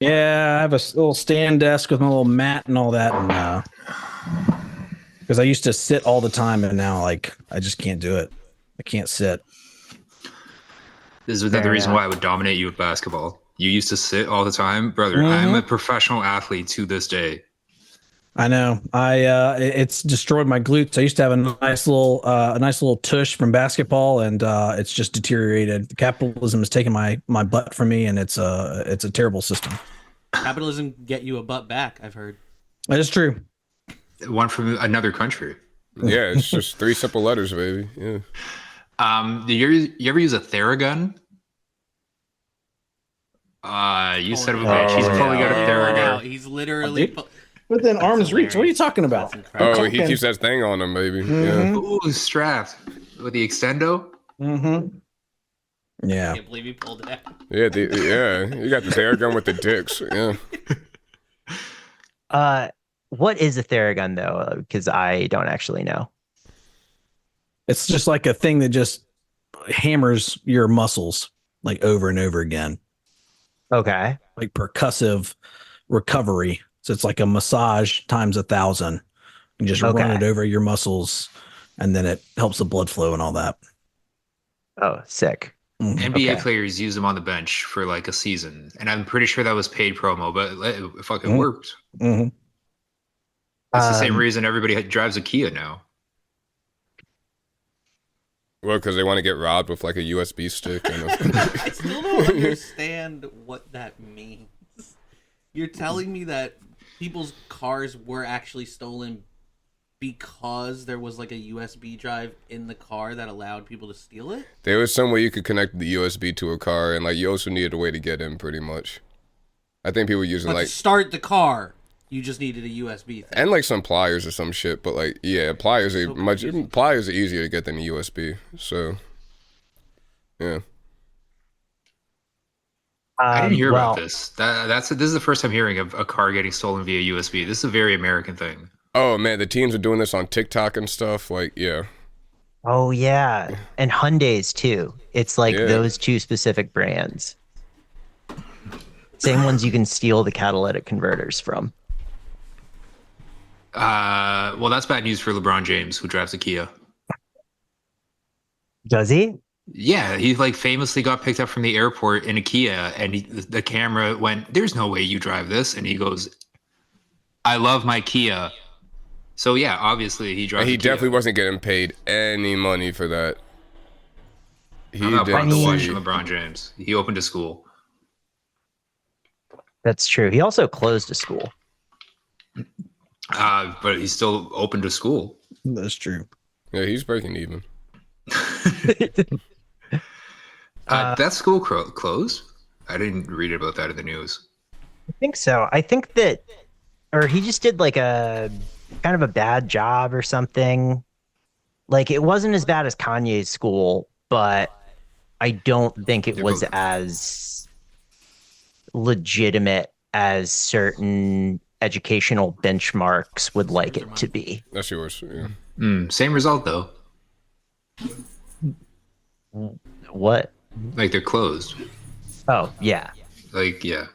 Yeah, I have a little stand desk with my little mat and all that, and because I used to sit all the time, and now like I just can't do it. I can't sit. This is another Fair reason enough. why I would dominate you with basketball. You used to sit all the time, brother. I'm a Hmm. professional athlete to this day. I know. It's destroyed my glutes. I used to have a nice little tush from basketball, and it's just deteriorated. Capitalism has taken my butt from me, and it's a terrible system. Capitalism get you a butt back, I've heard. That is true. One from another country. Yeah, it's just three simple letters, baby. Yeah. Do you ever use a Theragun? You son of a bitch. He's pulling out a Theragun. He's literally Within That's arm's reach. What are you hilarious. talking about? That's incredible. Oh, he keeps that thing on him, baby. Yeah. Ooh, strapped with the extendo. Mm-hmm. Yeah. I can't believe he pulled it out. Yeah, you got this air gun with the dicks. Yeah. What is a Theragun though? Because I don't actually know. It's just like a thing that just hammers your muscles like over and over again, Okay. like percussive recovery. So it's like a massage times 1,000. You just run Okay. it over your muscles, and then it helps the blood flow and all that. Oh, sick. Mhm. NBA Okay. players use them on the bench for like a season, and I'm pretty sure that was paid promo, but it fucking Mhm. worked. Mhm. That's the same Um, reason everybody drives a Kia now. Well, because they want to get robbed with like a USB stick. And I still don't understand what that means. You're telling me that people's cars were actually stolen because there was like a USB drive in the car that allowed people to steal it? there was some way you could connect the USB to a car, and like you also needed a way to get in, pretty much. I think people using But like to start the car, you just needed a USB thing. and like some pliers or some shit, but like yeah, pliers are So confusing. pliers are easier to get than a USB. So yeah. I didn't hear well, about this. This is the first time hearing of a car getting stolen via USB. This is a very American thing. Oh man, the teens are doing this on TikTok and stuff. Like yeah, Oh yeah, and Hyundai's too. It's like Yeah. those two specific brands. Same ones you can steal the catalytic converters from. Well, that's bad news for LeBron James, who drives a Kia. Does he? Yeah, he like famously got picked up from the airport in a Kia, and the camera went, "There's no way you drive this," and he goes, "I love my Kia." So yeah, obviously he drives. and he a Kia. definitely wasn't getting paid any money for that. He I'm not didn't proud to watch see- LeBron James. He opened a school. That's true. He also closed a school. But he's still open to school. That's true. Yeah, he's breaking even. That school closed. I didn't read about that in the news. I think so. I think that, or he just did like a kind of a bad job or something. Like it wasn't as bad as Kanye's school, but I don't think it was as legitimate as certain educational benchmarks would like it to be. That's yours. Yeah. Same result though. What? Like they're closed. Oh, yeah. Like yeah.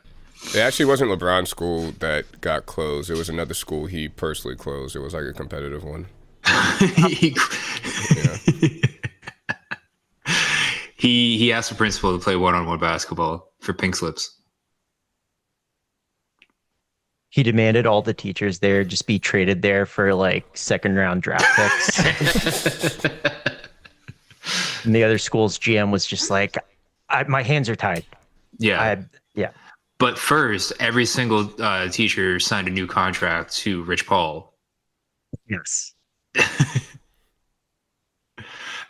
It actually wasn't LeBron's school that got closed. It was another school he personally closed. It was like a competitive one. He asked the principal to play one-on-one basketball for pink slips. He demanded all the teachers there just be traded there for like second round draft picks. And the other school's GM was just like, my hands are tied. Yeah. Yeah. But first, every single teacher signed a new contract to Rich Paul. Yes.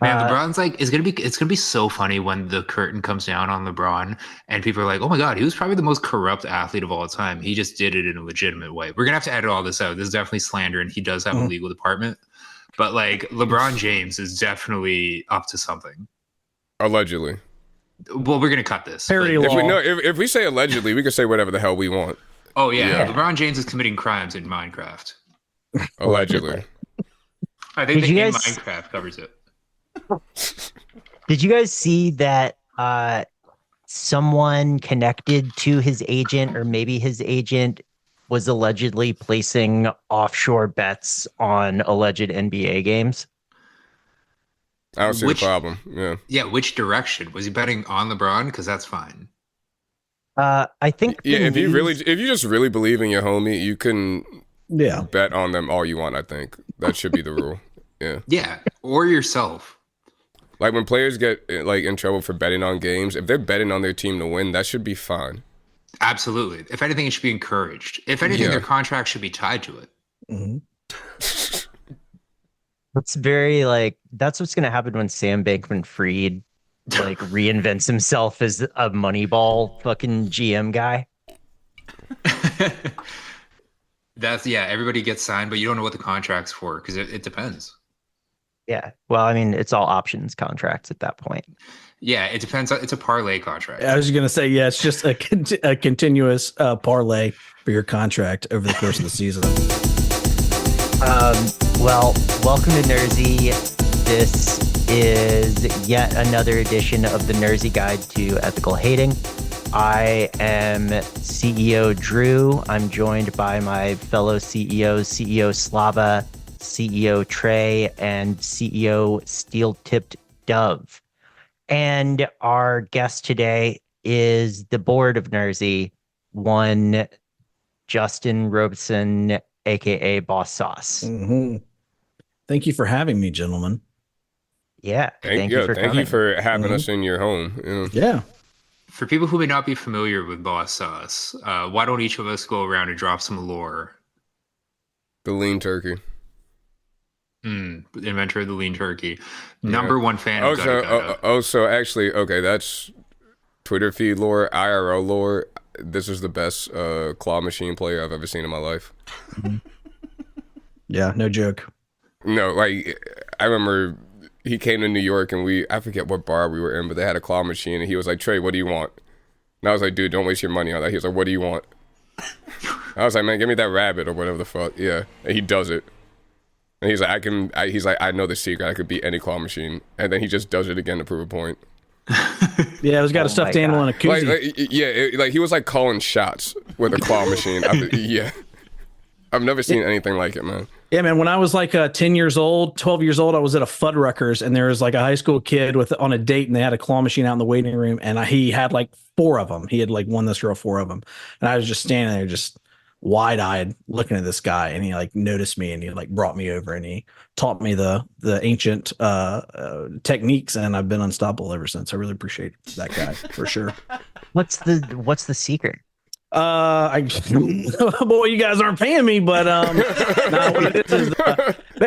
Man, LeBron's like it's gonna be so funny when the curtain comes down on LeBron and people are like, oh my god, he was probably the most corrupt athlete of all time. He just did it in a legitimate way. We're gonna have to edit all this out. This is definitely slander, and he does have a legal department. But like LeBron James is definitely up to something. Allegedly. Well, we're gonna cut this. Parody but- law. If we say allegedly, we can say whatever the hell we want. Oh yeah, Yeah. LeBron James is committing crimes in Minecraft. Allegedly. I think Did the you game guys- Minecraft covers it. Did you guys see that someone connected to his agent, or maybe his agent was allegedly placing offshore bets on alleged NBA games. I don't see the problem. Yeah. Yeah, which direction? Was he betting on LeBron? Because that's fine. I think if you just really believe in your homie, you can bet on them all you want. I think that should be the rule. Yeah. Yeah, or yourself. Like when players get like in trouble for betting on games, if they're betting on their team to win, that should be fine. Absolutely. If anything, it should be encouraged. If anything, their contract should be tied to it. Mm-hmm. It's very like that's what's going to happen when Sam Bankman-Fried like reinvents himself as a Moneyball fucking GM guy. Everybody gets signed, but you don't know what the contract's for because it depends. Yeah. Well, I mean, it's all options contracts at that point. Yeah, it depends. It's a parlay contract. I was going to say, it's just a continuous parlay for your contract over the course of the season. Well, welcome to Nersey. This is yet another edition of the Nersey Guide to Ethical Hating. I am CEO Drew. I'm joined by my fellow CEOs, CEO Slava, CEO Trey, and CEO Steel-Tipped Dove. And our guest today is the board of Nersey, one Justin Robeson, aka Bauce Sauce. Mm-hmm. Thank you for having me, gentlemen. Yeah, thank you for coming. Thank you for having us in your home. Yeah. For people who may not be familiar with Bauce Sauce, why don't each of us go around and drop some lore? The lean turkey. Inventor of the lean turkey. Number one fan of so actually, okay, that's Twitter feed lore, IRL lore. This is the best claw machine player I've ever seen in my life. Yeah, no joke. No, like, I remember he came to New York and I forget what bar we were in, but they had a claw machine and he was like, Trey, what do you want? And I was like, dude, don't waste your money on that. He was like, what do you want? I was like, man, give me that rabbit or whatever the fuck. Yeah. And he does it. And he's like, I know the secret. I could beat any claw machine. And then he just does it again to prove a point. Yeah, he's got a stuffed animal in a koozie. He was like calling shots with a claw machine. I've never seen anything like it, man. Yeah, man. When I was like 10 years old, 12 years old, I was at a Fuddruckers, and there was like a high school kid on a date, and they had a claw machine out in the waiting room, and he had like 4 of them. He had like won this girl 4 of them, and I was just standing there, just wide-eyed looking at this guy, and he like noticed me, and he like brought me over, and he taught me the ancient techniques, and I've been unstoppable ever since. I really appreciate that guy for sure. What's the secret? Boy, you guys aren't paying me, but no, what it is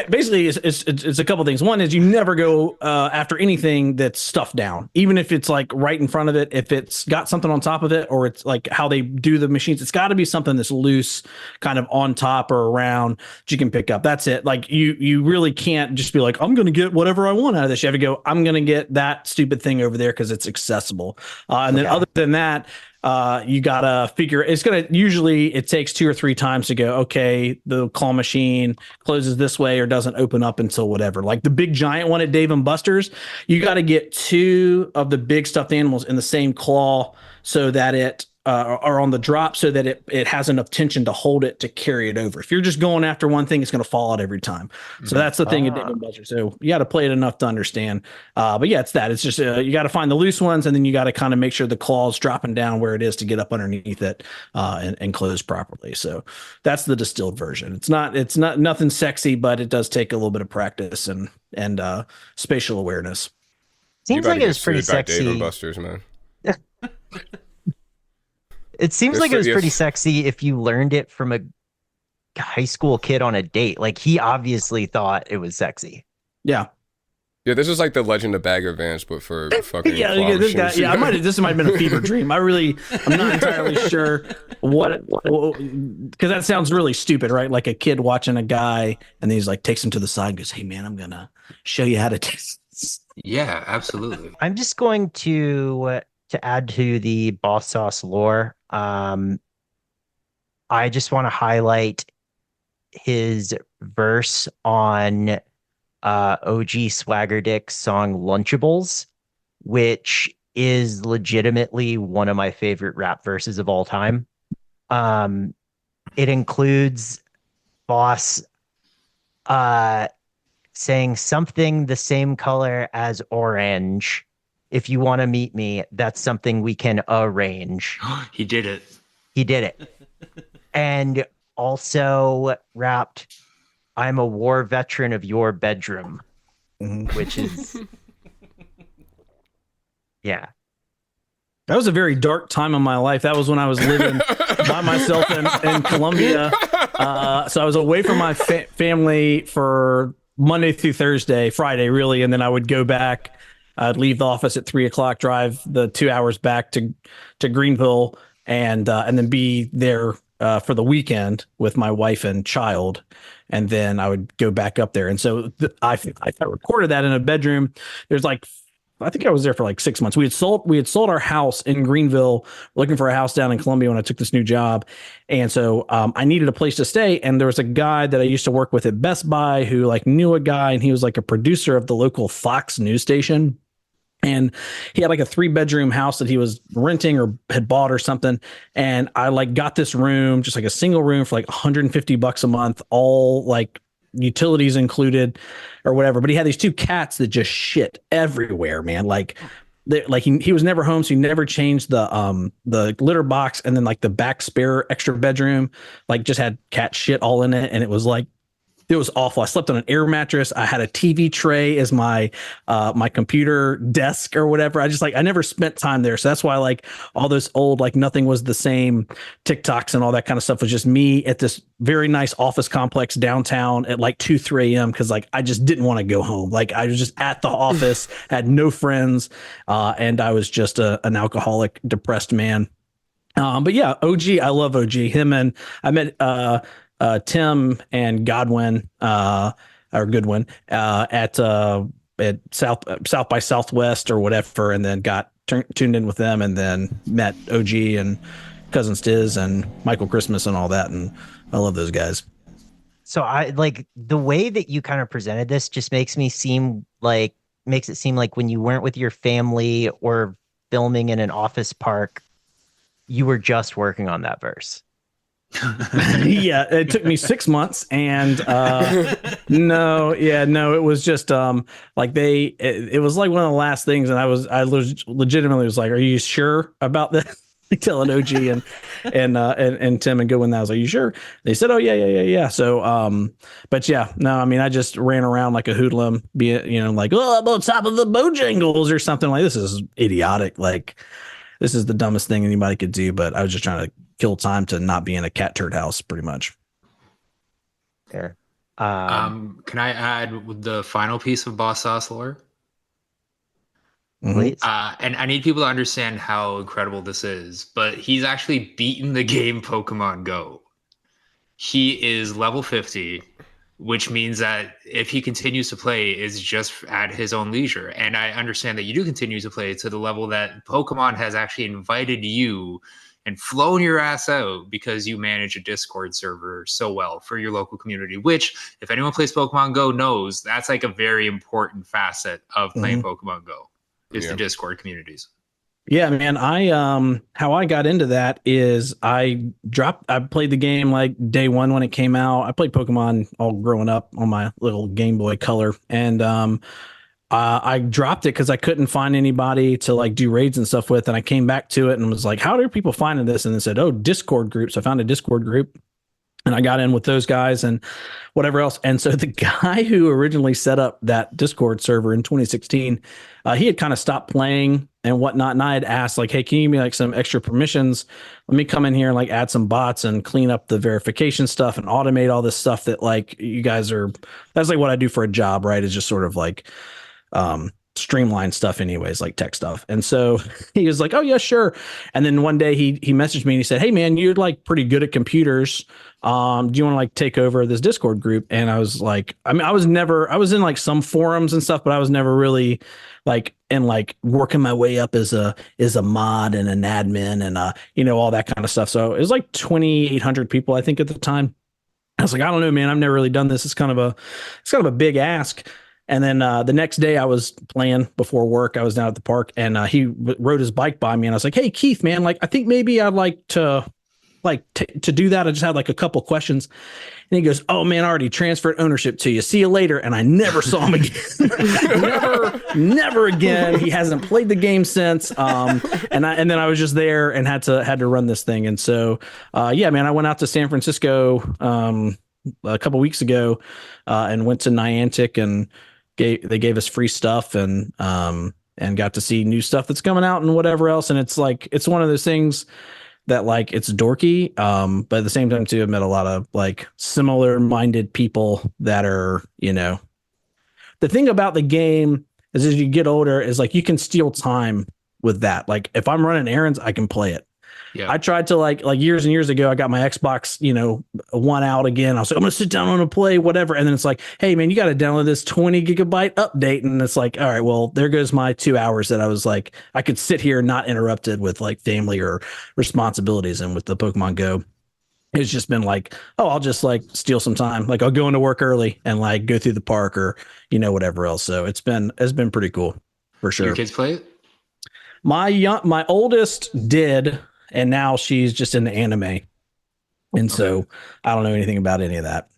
basically it's a couple things. One is you never go after anything that's stuffed down, even if it's like right in front of it. If it's got something on top of it, or it's like how they do the machines, it's got to be something that's loose, kind of on top or around that you can pick up. That's it. Like you really can't just be like, I'm going to get whatever I want out of this. You have to go, I'm going to get that stupid thing over there because it's accessible. Then other than that, you gotta figure it takes 2 or 3 times to go, okay, the claw machine closes this way or doesn't open up until whatever. Like the big giant one at Dave and Buster's, you got to get 2 of the big stuffed animals in the same claw so that it are on the drop, so that it has enough tension to hold it to carry it over. If you're just going after one thing, it's going to fall out every time. So that's the thing at Dave and Buster's. So you got to play it enough to understand. But yeah, it's that. It's just you got to find the loose ones, and then you got to kind of make sure the claw's dropping down where it is to get up underneath it and close properly. So that's the distilled version. It's not nothing sexy, but it does take a little bit of practice and spatial awareness. Seems like it was pretty sexy. Dave and Buster's, man. It seems like it was pretty sexy if you learned it from a high school kid on a date. Like he obviously thought it was sexy. Yeah. Yeah, this is like the Legend of Bagger Vance, but for fucking this might have been a fever dream. I'm not entirely sure because that sounds really stupid, right? Like a kid watching a guy, and then he's like takes him to the side and goes, "Hey man, I'm gonna show you how to taste this." Yeah, absolutely. I'm just going to add to the Bauce Sauce lore. I just want to highlight his verse on OG Swagger Dick's song Lunchables, which is legitimately one of my favorite rap verses of all time. It includes Boss saying something the same color as orange. If you want to meet me, that's something we can arrange. He did it. He did it. And also rapped, I'm a war veteran of your bedroom, which is, yeah. That was a very dark time in my life. That was when I was living by myself in Colombia. So I was away from my family for Monday through Thursday, Friday, really. And then I would go back. I'd leave the office at 3:00, drive the 2 hours back to Greenville, and then be there for the weekend with my wife and child. And then I would go back up there. And so I recorded that in a bedroom. There's like, I think I was there for like 6 months. We had sold our house in Greenville, looking for a house down in Columbia when I took this new job. And so I needed a place to stay. And there was a guy that I used to work with at Best Buy who like knew a guy, and he was like a producer of the local Fox news station. And he had like a 3-bedroom house that he was renting or had bought or something. And I like got this room, just like a single room for like $150 a month, all like utilities included or whatever. But he had these 2 cats that just shit everywhere, man. Like he was never home, so he never changed the litter box. And then like the back spare extra bedroom, like just had cat shit all in it. And it was like, it was awful. I slept on an air mattress. I had a TV tray as my computer desk or whatever. I never spent time there. So that's why like all this old, like nothing was the same TikToks and all that kind of stuff was just me at this very nice office complex downtown at like 2, 3 a.m. Cause like, I just didn't want to go home. Like I was just at the office, had no friends. And I was just an alcoholic, depressed man. But yeah, OG, I love OG. Him and I met, Tim and Godwin, or Goodwin, at South by Southwest or whatever, and then got tuned in with them, and then met OG and Cousin Stiz and Michael Christmas and all that, and I love those guys. So I like the way that you kind of presented this just makes it seem like when you weren't with your family or filming in an office park, you were just working on that verse. Yeah, it took me 6 months, and it was just like it was like one of the last things, and I legitimately was like, are you sure about this? Telling OG and Tim and Goodwin that. I was like, you sure? They said, oh yeah. So but yeah, no, I mean, I just ran around like a hoodlum, like, oh, I'm on top of the Bojangles or something. Like, this is idiotic. Like, this is the dumbest thing anybody could do, but I was just trying to kill time to not be in a cat turd house, pretty much. There. Can I add the final piece of Bauce Sauce lore? Please. And I need people to understand how incredible this is, but he's actually beaten the game Pokemon Go. He is level 50, which means that if he continues to play, it's just at his own leisure. And I understand that you do continue to play to the level that Pokemon has actually invited you and flown your ass out because you manage a Discord server so well for your local community, which if anyone plays Pokemon Go knows that's like a very important facet of playing Pokemon Go is the Discord communities. Yeah, man. How I got into that is I played the game like day one when it came out. I played Pokemon all growing up on my little Game Boy Color, and I dropped it because I couldn't find anybody to like do raids and stuff with. And I came back to it and was like, how are people finding this? And they said, oh, Discord groups. I found a Discord group and I got in with those guys and whatever else. And so the guy who originally set up that Discord server in 2016, he had kind of stopped playing and whatnot. And I had asked like, hey, can you give me like some extra permissions? Let me come in here and like add some bots and clean up the verification stuff and automate all this stuff that like you guys are, that's like what I do for a job, right? Is just sort of like, streamline stuff anyways, like tech stuff. And so he was like, oh yeah, sure. And then one day he messaged me and he said, hey man, you're like pretty good at computers. Do you want to like take over this Discord group? And I was like, I mean, I was in like some forums and stuff, but I was never really like in like working my way up as a mod and an admin and all that kind of stuff. So it was like 2,800 people, I think, at the time. I was like, I don't know, man, I've never really done this. It's kind of a big ask. And then the next day I was playing before work. I was down at the park, and he rode his bike by me, and I was like, "Hey, Keith, man, like I think maybe I'd like to to do that. I just had like a couple questions." And he goes, "Oh man, I already transferred ownership to you. See you later." And I never saw him again. never again. He hasn't played the game since. And then I was just there and had to run this thing. And so, yeah, man, I went out to San Francisco a couple weeks ago and went to Niantic, and they gave us free stuff and got to see new stuff that's coming out and whatever else. And it's like it's one of those things that like it's dorky, but at the same time too, I've met a lot of like similar minded people that are, you know, the thing about the game is as you get older is like you can steal time with that. Like if I'm running errands, I can play it. Yeah. I tried to like years and years ago, I got my Xbox, you know, one out again. I was like, I'm going to sit down, I'm going to play whatever. And then it's like, hey man, you got to download this 20 gigabyte update. And it's like, all right, well, there goes my 2 hours that I was like, I could sit here not interrupted with like family or responsibilities. And with the Pokemon Go, it's just been like, oh, I'll just like steal some time. Like I'll go into work early and like go through the park or, you know, whatever else. So it's been pretty cool for sure. Your kids play it? My oldest did. And now she's just into anime. And so I don't know anything about any of that.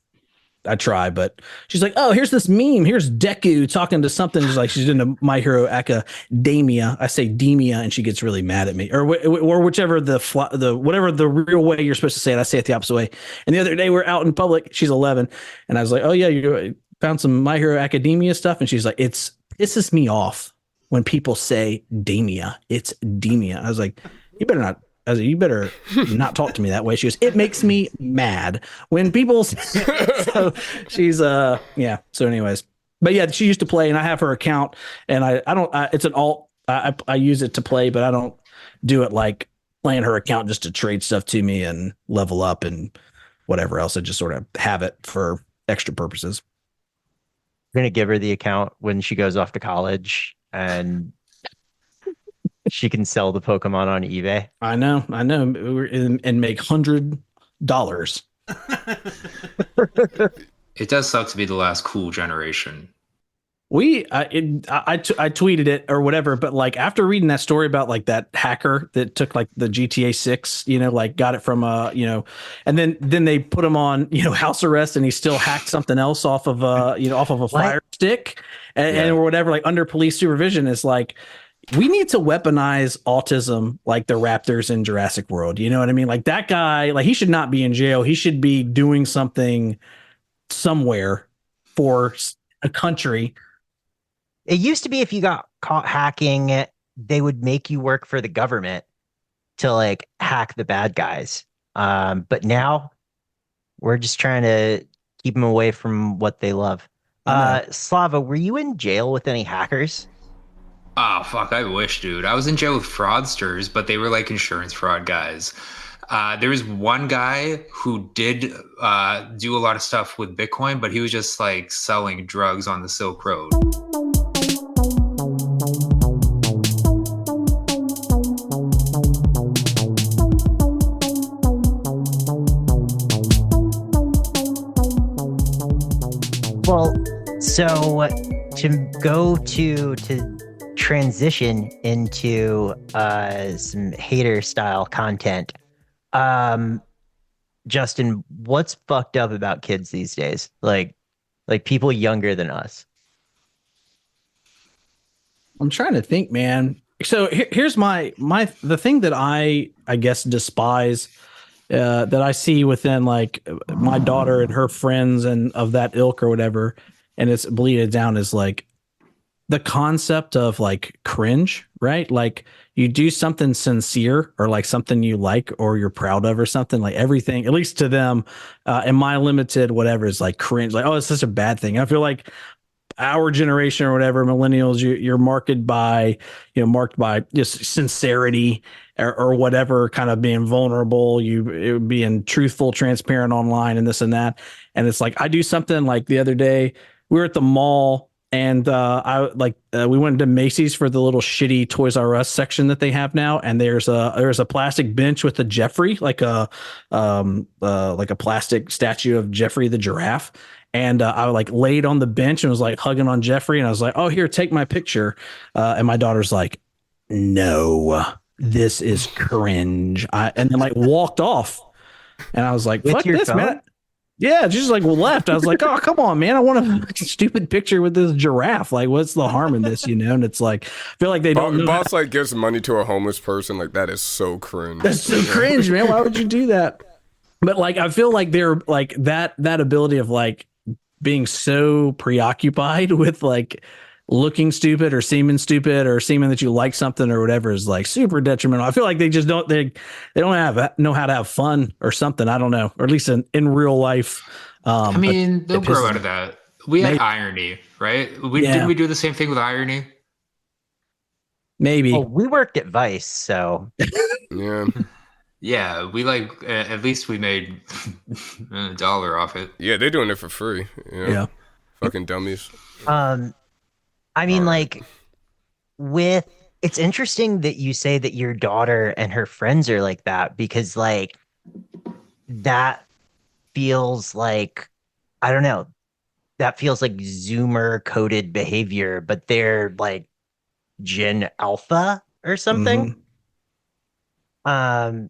I try, but she's like, oh, here's this meme. Here's Deku talking to something. She's like, she's into My Hero Academia. I say Demia, and she gets really mad at me, or whichever whatever the real way you're supposed to say it. I say it the opposite way. And the other day we're out in public. She's 11, and I was like, oh yeah, you found some My Hero Academia stuff, and she's like, it pisses me off when people say Demia. It's Demia. I was like, you better not. I was like, you better not talk to me that way. She goes, it makes me mad when people. So she's yeah. So anyways, but yeah, she used to play, and I have her account, and I don't. It's an alt. I use it to play, but I don't do it like playing her account just to trade stuff to me and level up and whatever else. I just sort of have it for extra purposes. We're gonna give her the account when she goes off to college, and she can sell the Pokemon on eBay. I know, and make $100. It does suck to be the last cool generation. I tweeted it or whatever, but like after reading that story about like that hacker that took like the GTA 6, you know, like got it from you know, and then they put him on, you know, house arrest, and he still hacked something else off of a Fire Stick and or whatever, like under police supervision. Is like, we need to weaponize autism like the Raptors in Jurassic World. You know what I mean? Like that guy, like he should not be in jail. He should be doing something somewhere for a country. It used to be if you got caught hacking, they would make you work for the government to like hack the bad guys. But now we're just trying to keep them away from what they love. Slava, were you in jail with any hackers? Oh, fuck, I wish, dude. I was in jail with fraudsters, but they were like insurance fraud guys. There was one guy who did do a lot of stuff with Bitcoin, but he was just like selling drugs on the Silk Road. Well, so to go to transition into some hater style content, Justin, what's fucked up about kids these days? Like people younger than us. I'm trying to think, man. So here's the thing that I guess despise that I see within like my daughter and her friends and of that ilk or whatever, and it's bleeded down, is like the concept of like cringe, right? Like you do something sincere or like something you like or you're proud of or something, like everything, at least to them, in my limited whatever, is like cringe. Like, oh, it's such a bad thing. I feel like our generation or whatever, millennials, you're marked by just sincerity or whatever, kind of being vulnerable, being truthful, transparent online and this and that. And it's like, I do something like the other day, we were at the mall, and we went to Macy's for the little shitty Toys R Us section that they have now, and there's a plastic bench with a Jeffrey, like a plastic statue of Jeffrey the giraffe, And I like laid on the bench and was like hugging on Jeffrey, and I was like, "Oh, here, take my picture." And my daughter's like, "No, this is cringe." And then like walked off, and I was like, With "Fuck your this, phone? man." Yeah, just like left. I was like, "Oh, come on, man! I want a stupid picture with this giraffe. Like, what's the harm in this?" And it's like, I feel like they don't know. Boss like gives money to a homeless person. Like that is so cringe. That's so cringe, man. Why would you do that? But like, I feel like they're like that ability of like being so preoccupied with like looking stupid or seeming that you like something or whatever is like super detrimental. I feel like they just don't know how to have fun or something. I don't know, or at least in real life. I mean, they'll grow out of that. We had irony, right? Didn't we do the same thing with irony? Maybe. Well, we worked at Vice, so Yeah. Yeah, we like at least we made $1 off it. Yeah, they're doing it for free. Yeah. Fucking dummies. I mean, like, it's interesting that you say that your daughter and her friends are like that, because like that feels like, I don't know, that feels like Zoomer coded behavior, but they're like Gen Alpha or something. Mm-hmm.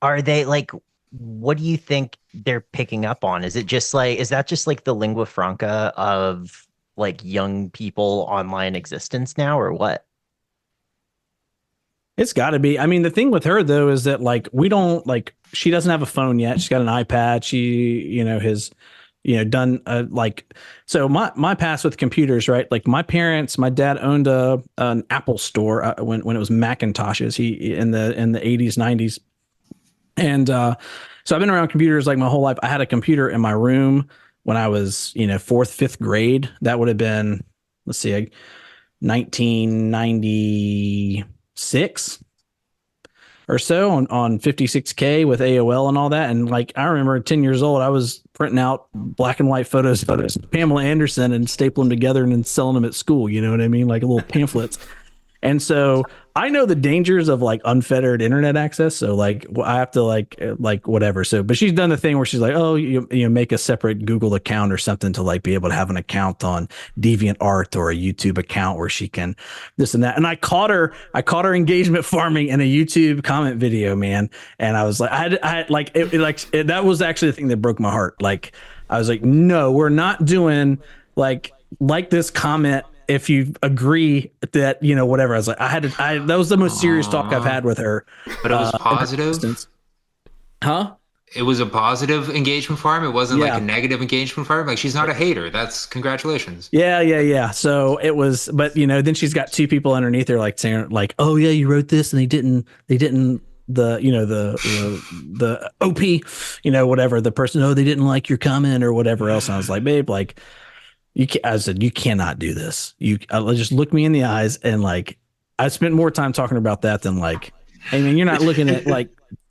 Are they like, what do you think they're picking up on? Is that just like the lingua franca of like young people online existence now, or what? It's got to be. I mean, the thing with her though is that like she doesn't have a phone yet. She's got an iPad. She has done so my past with computers, right? Like my dad owned an Apple store when it was Macintoshes. He in the 80s 90s, and so I've been around computers like my whole life. I had a computer in my room when I was, 4th, 5th grade. That would have been, let's see, 1996 or so on 56K with AOL and all that. And like, I remember at 10 years old, I was printing out black and white photos of Pamela Anderson and stapling them together and then selling them at school. You know what I mean? Like little pamphlets. And so I know the dangers of like unfettered internet access. So like I have to like whatever. So, but she's done the thing where she's like, oh, you make a separate Google account or something to like be able to have an account on DeviantArt or a YouTube account where she can this and that. And I caught her engagement farming in a YouTube comment video, man. And I was like, that was actually the thing that broke my heart. Like, I was like, no, we're not doing like this comment. If you agree that, whatever, I was like, that was the most serious talk I've had with her. But it was positive. Huh? It was a positive engagement farm. It wasn't like a negative engagement farm. Like she's not a hater. That's congratulations. Yeah. So it was, but then she's got 2 people underneath her, like saying like, oh yeah, you wrote this and they didn't the OP, whatever, the person, oh, they didn't like your comment or whatever else. And I was like, babe, like, I said, you cannot do this. You just look me in the eyes, and like, I spent more time talking about that than like, I mean, you're not looking at like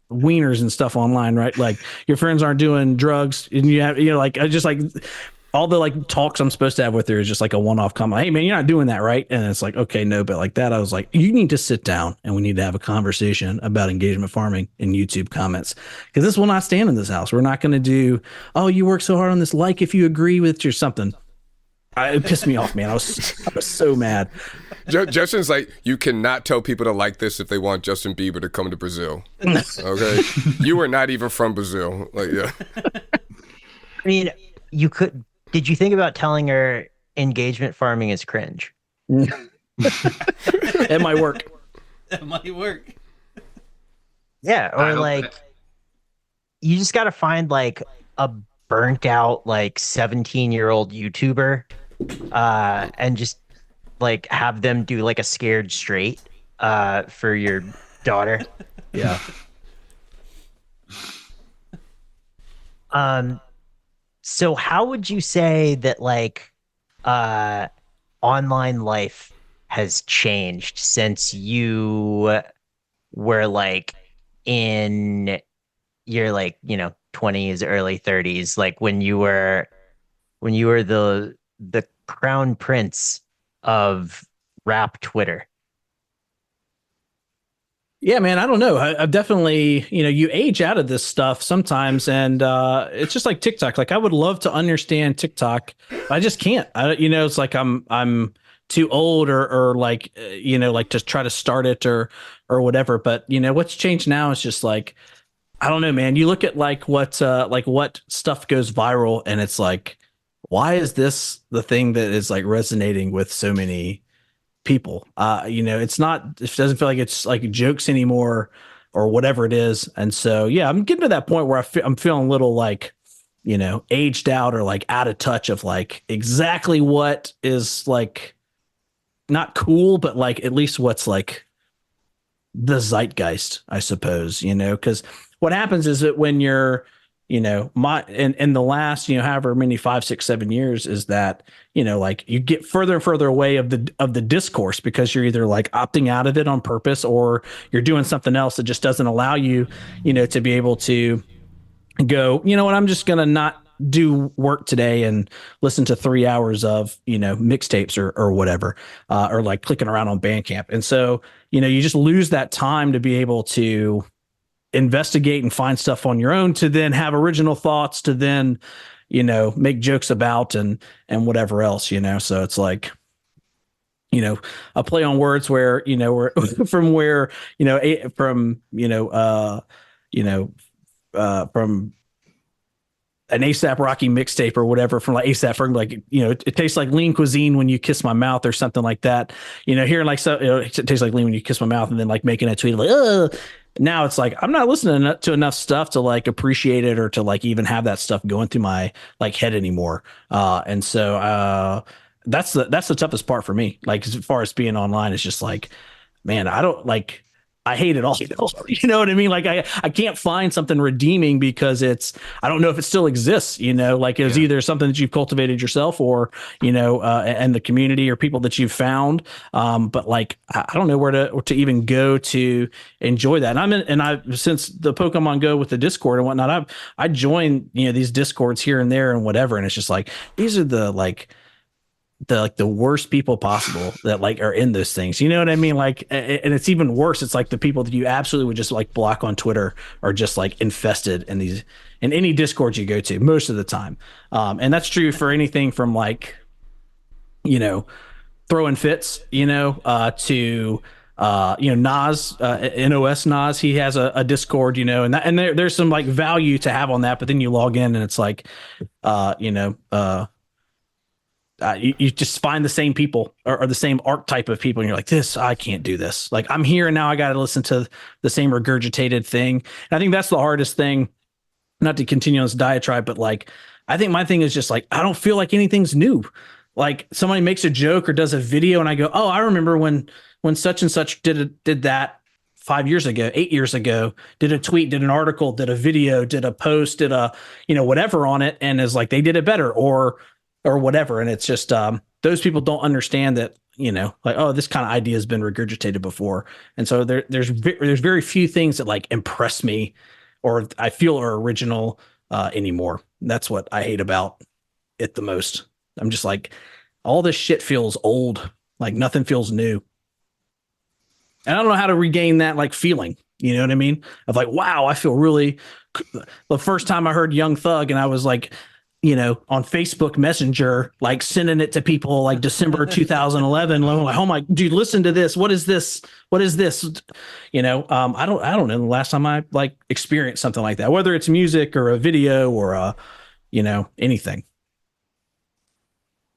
wieners and stuff online, right? Like your friends aren't doing drugs, and you have, like, I just like all the like talks I'm supposed to have with her is just like a one-off comment. Hey man, you're not doing that, right? And it's like, okay, no, but like that, I was like, you need to sit down and we need to have a conversation about engagement farming in YouTube comments, because this will not stand in this house. We're not going to do, oh, you work so hard on this, like if you agree with your something. It pissed me off, man. I was so mad. Justin's like, you cannot tell people to like this if they want Justin Bieber to come to Brazil. Okay, you are not even from Brazil. Like, yeah. I mean, you could. Did you think about telling her engagement farming is cringe? It might work. It might work. Yeah, or like, you just got to find like a burnt out like 17-year-old YouTuber. And just like have them do like a scared straight for your daughter. Yeah. So how would you say that like online life has changed since you were like in your like 20s, early 30s, like when you were the crown prince of rap Twitter? Yeah, man, I don't know. I've definitely, you age out of this stuff sometimes, and it's just like TikTok. Like I would love to understand TikTok, but I just can't. It's like I'm too old or like like to try to start it or whatever. But what's changed now is just like I don't know, man. You look at what stuff goes viral, and it's like, why is this the thing that is like resonating with so many people? It's not, it doesn't feel like it's like jokes anymore or whatever it is. And so, yeah, I'm getting to that point where I'm feeling a little like, aged out or like out of touch of like exactly what is like not cool, but like at least what's like the zeitgeist, I suppose, because what happens is that when you're, my in the last, however many 5, 6, 7 years is that, like you get further and further away of the discourse because you're either like opting out of it on purpose or you're doing something else that just doesn't allow you, to be able to go, what, I'm just gonna not do work today and listen to 3 hours of mixtapes or whatever or like clicking around on Bandcamp. And so you just lose that time to be able to investigate and find stuff on your own, to then have original thoughts, to then make jokes about and whatever else, so it's like a play on words where where from where from from an ASAP Rocky mixtape or whatever from like ASAP from like, it tastes like lean cuisine when you kiss my mouth or something like that, hearing like, so it tastes like lean when you kiss my mouth, and then like making a tweet like, now it's like, I'm not listening to enough stuff to like appreciate it or to like even have that stuff going through my like head anymore. And so, that's the toughest part for me. Like as far as being online, it's just like, man, I hate it all. You know what I mean? Like I can't find something redeeming because I don't know if it still exists, like it was either something that you've cultivated yourself or, and the community or people that you've found. But like, I don't know where to even go to enjoy that. And since the Pokemon Go with the Discord and whatnot, I joined, these Discords here and there and whatever. And it's just like, these are the worst people possible that like are in those things, you know what I mean? Like, and it's even worse. It's like the people that you absolutely would just like block on Twitter are just like infested in any Discord you go to most of the time. And that's true for anything from like, throwing fits, to Nas, NOS Nas, he has a Discord, and there's some like value to have on that, but then you log in and it's like, you just find the same people or the same archetype of people. And you're like, I can't do this. Like I'm here and now I got to listen to the same regurgitated thing. And I think that's the hardest thing, not to continue on this diatribe, but like, I think my thing is just like, I don't feel like anything's new. Like somebody makes a joke or does a video and I go, oh, I remember when such and such did that 5 years ago, 8 years ago, did a tweet, did an article, did a video, did a post, did a, whatever on it. And is like, they did it better or whatever. And it's just, those people don't understand that, like, oh, this kind of idea has been regurgitated before. And so there's very few things that like impress me or I feel are original anymore. That's what I hate about it the most. I'm just like, all this shit feels old. Like nothing feels new. And I don't know how to regain that like feeling, you know what I mean? Of like, wow, I feel really, the first time I heard Young Thug and I was like, on Facebook Messenger, like sending it to people like December 2011. Like, oh my dude, listen to this. What is this? What is this? I don't know the last time I like experienced something like that, whether it's music or a video or anything.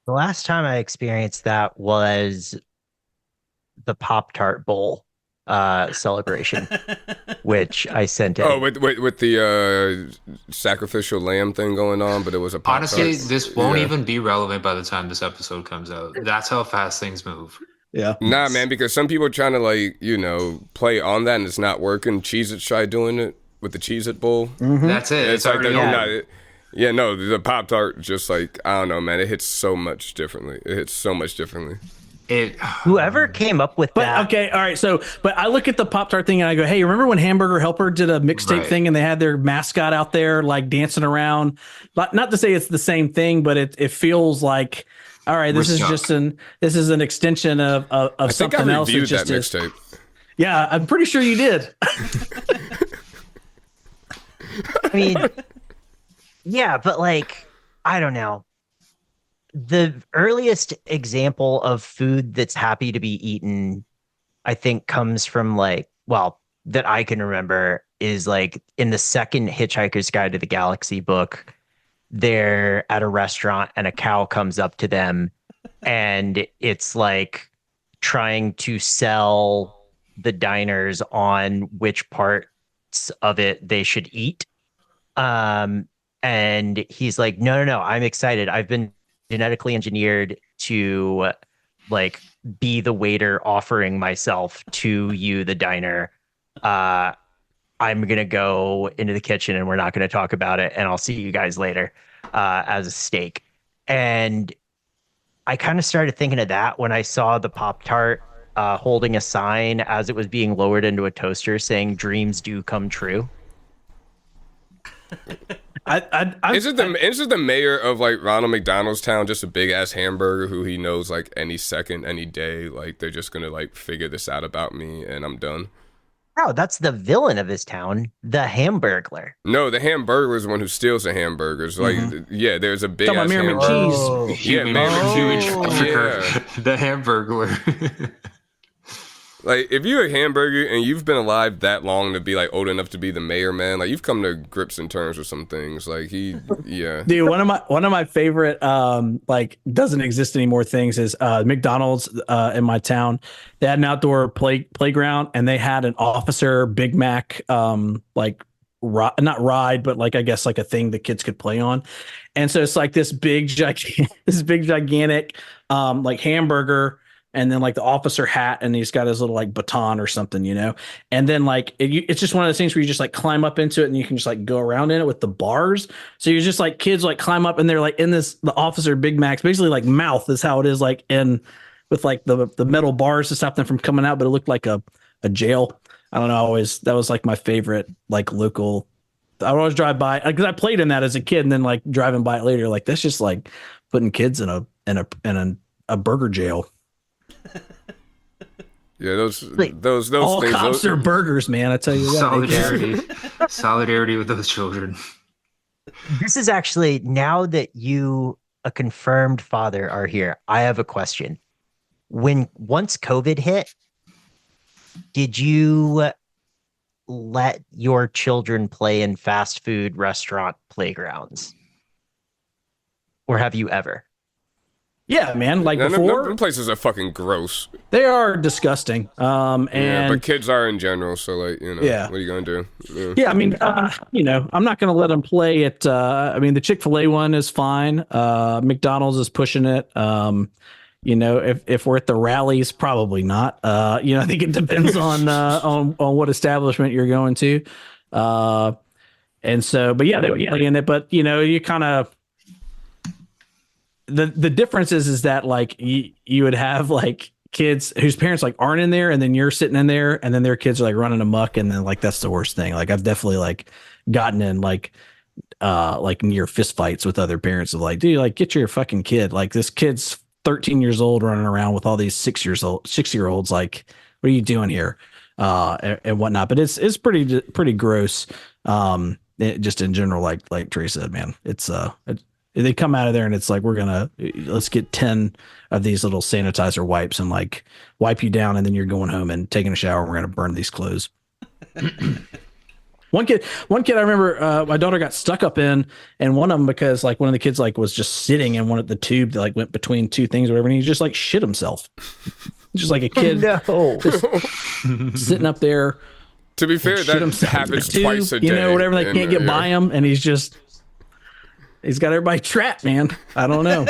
The last time I experienced that was the Pop-Tart Bowl celebration, which I sent in. Oh, with the sacrificial lamb thing going on, but it was a Pop-Tart. Honestly, this won't even be relevant by the time this episode comes out. That's how fast things move. Yeah. Nah, man, because some people are trying to like, play on that and it's not working. Cheez-It tried doing it with the Cheez-It Bowl. Mm-hmm. That's it. It's like the Pop-Tart just like, I don't know, man, it hits so much differently. Whoever came up with that. Okay, all right. So, but I look at the Pop-Tart thing and I go, hey, remember when Hamburger Helper did a mixtape thing and they had their mascot out there like dancing around? Not to say it's the same thing, but it feels like, all right, this is an extension of something else. I think I reviewed that mixtape. Yeah, I'm pretty sure you did. I mean, yeah, but like, I don't know. The earliest example of food that's happy to be eaten, I think, comes from like, well, that I can remember is like in the second Hitchhiker's Guide to the Galaxy book. They're at a restaurant and a cow comes up to them and it's like trying to sell the diners on which parts of it they should eat. And he's like, no, I'm excited. I've been genetically engineered to like be the waiter offering myself to you, the diner. I'm gonna go into the kitchen and we're not gonna talk about it, and I'll see you guys later as a steak. And I kind of started thinking of that when I saw the Pop-Tart holding a sign as it was being lowered into a toaster saying "Dreams do come true." Isn't the mayor of like Ronald McDonald's town just a big ass hamburger who he knows like any second, any day, like they're just gonna like figure this out about me and I'm done? Oh, that's the villain of his town, the Hamburglar. No, the hamburger is the one who steals the hamburgers. Like, yeah, there's a big ass Mayor hamburger. McCheese. Yeah, Mayor Huge McCheese. fucker. The Hamburglar. Like, if you're a hamburger and you've been alive that long to be like old enough to be the mayor, man, like you've come to grips and terms with some things. Like yeah. Dude, one of my favorite like doesn't exist anymore things is McDonald's in my town. They had an outdoor playground and they had an officer Big Mac like not ride, but like I guess like a thing the kids could play on. And so it's like this big gigantic like hamburger. And then like the officer hat, and he's got his little like baton or something, you know. And then like it's just one of those things where you just like climb up into it, and you can just like go around in it with the bars. So you're just like kids like climb up, and they're like in the officer Big Mac's basically like mouth is how it is like in with like the metal bars to stop them from coming out, but it looked like a jail. I don't know. That was like my favorite like local. I would always drive by because I played in that as a kid, and then like driving by it later, like that's just like putting kids in a burger jail. Yeah, those all things. Cops are burgers, man. I tell you what. Solidarity with those children. This is actually, now that you, a confirmed father, are here, I have a question. Once COVID hit, did you let your children play in fast food restaurant playgrounds? Or have you ever? Yeah, man. Like before, them places are fucking gross. They are disgusting. And but kids are in general. So like, you know, what are you gonna do? Yeah, I mean, you know, I'm not gonna let them play at. I mean, the Chick-fil-A one is fine. McDonald's is pushing it. You know, if we're at the rallies, probably not. You know, I think it depends on what establishment you're going to. And so, but yeah, they were in it. But you know, you kind of. The difference is that like you would have like kids whose parents like aren't in there, and then you're sitting in there, and then their kids are like running amok, and then like that's the worst thing. Like I've definitely like gotten in like near fist fights with other parents of like, dude, like get your fucking kid. Like this kid's 13 years old running around with all these 6-year-olds. Like, what are you doing here? And whatnot. But it's pretty gross. Just in general, like Trey said, man, they come out of there and it's like, let's get 10 of these little sanitizer wipes and like wipe you down. And then you're going home and taking a shower. And we're going to burn these clothes. One kid I remember, my daughter got stuck up in, and one of them, because like one of the kids like was just sitting in one of the tube that like went between two things or whatever. And he just like shit himself. Just like a kid just sitting up there. To be fair, that happens twice a day. You know, whatever, they can't get by him. And he's got everybody trapped, man. I don't know.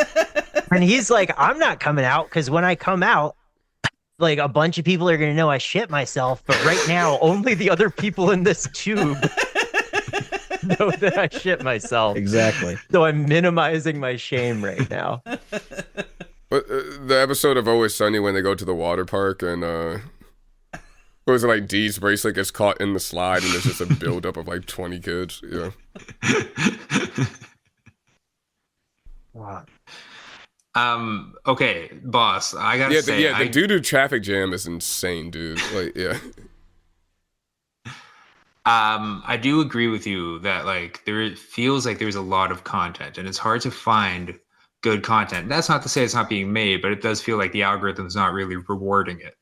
And he's like, I'm not coming out because when I come out, like a bunch of people are going to know I shit myself. But right now, only the other people in this tube know that I shit myself. Exactly. So I'm minimizing my shame right now. But the episode of Always Sunny when they go to the water park and what was it, like Dee's bracelet gets caught in the slide and there's just a buildup of like 20 kids. Yeah. Wow. Okay, boss, I gotta say, the doo-doo traffic jam is insane, dude. Like, yeah. I do agree with you that like there feels like there's a lot of content and it's hard to find good content. That's not to say it's not being made, but it does feel like the algorithm's not really rewarding it.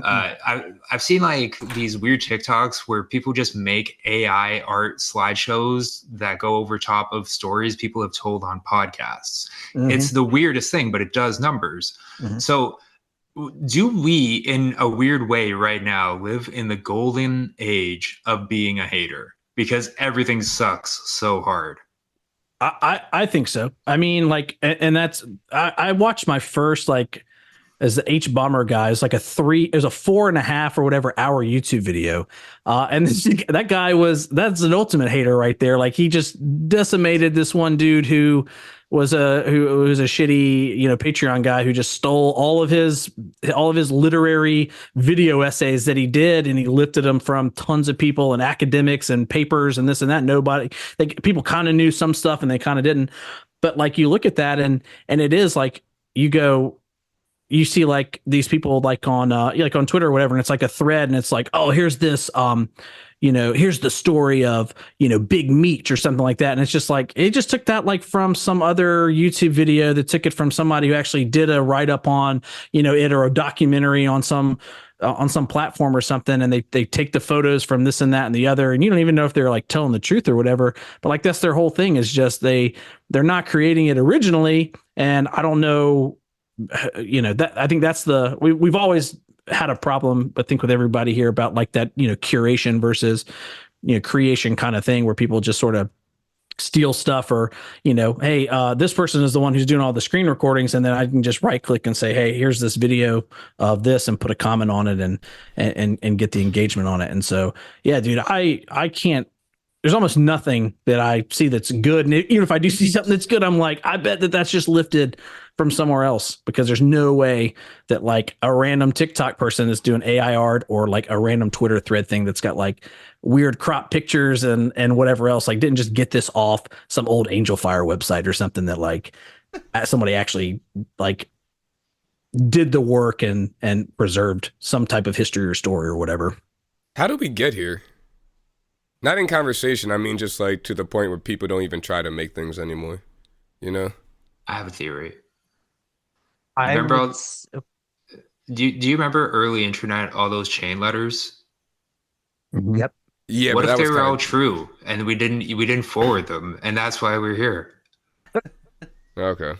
I've seen like these weird TikToks where people just make AI art slideshows that go over top of stories people have told on podcasts. It's the weirdest thing, but it does numbers. So do we, in a weird way right now, live in the golden age of being a hater because everything sucks so hard? I think so. I mean, like, and that's I watched my first like as the H bomber guy. It's like it was a 4.5 or whatever hour YouTube video. And that guy that's an ultimate hater right there. Like he just decimated this one dude who was a shitty, Patreon guy who just stole all of his literary video essays that he did. And he lifted them from tons of people and academics and papers and this and that. People kind of knew some stuff and they kind of didn't. But like you look at that and it is like you see like these people like on Twitter or whatever, and it's like a thread and it's like, oh, here's this, here's the story of, Big Meat or something like that. And it's just like, it just took that like from some other YouTube video that took it from somebody who actually did a write up on, it or a documentary on some platform or something. And they take the photos from this and that and the other. And you don't even know if they're like telling the truth or whatever, but like, that's their whole thing is just, they're not creating it originally. And I don't know, that I think that's we've always had a problem, I think, with everybody here about like that, curation versus, creation kind of thing where people just sort of steal stuff or, hey, this person is the one who's doing all the screen recordings. And then I can just right click and say, hey, here's this video of this and put a comment on it and get the engagement on it. And so, yeah, dude, I can't, there's almost nothing that I see that's good. And even if I do see something that's good, I'm like, I bet that's just lifted from somewhere else, because there's no way that like a random TikTok person is doing AI art or like a random Twitter thread thing that's got like weird crop pictures and whatever else, like didn't just get this off some old Angel Fire website or something that like somebody actually like did the work and preserved some type of history or story or whatever. How did we get here? Not in conversation. I mean, just like to the point where people don't even try to make things anymore. I have a theory. Do you remember early internet, all those chain letters? Yep. Yeah. What if they were all true and we didn't forward them, and that's why we're here? Okay.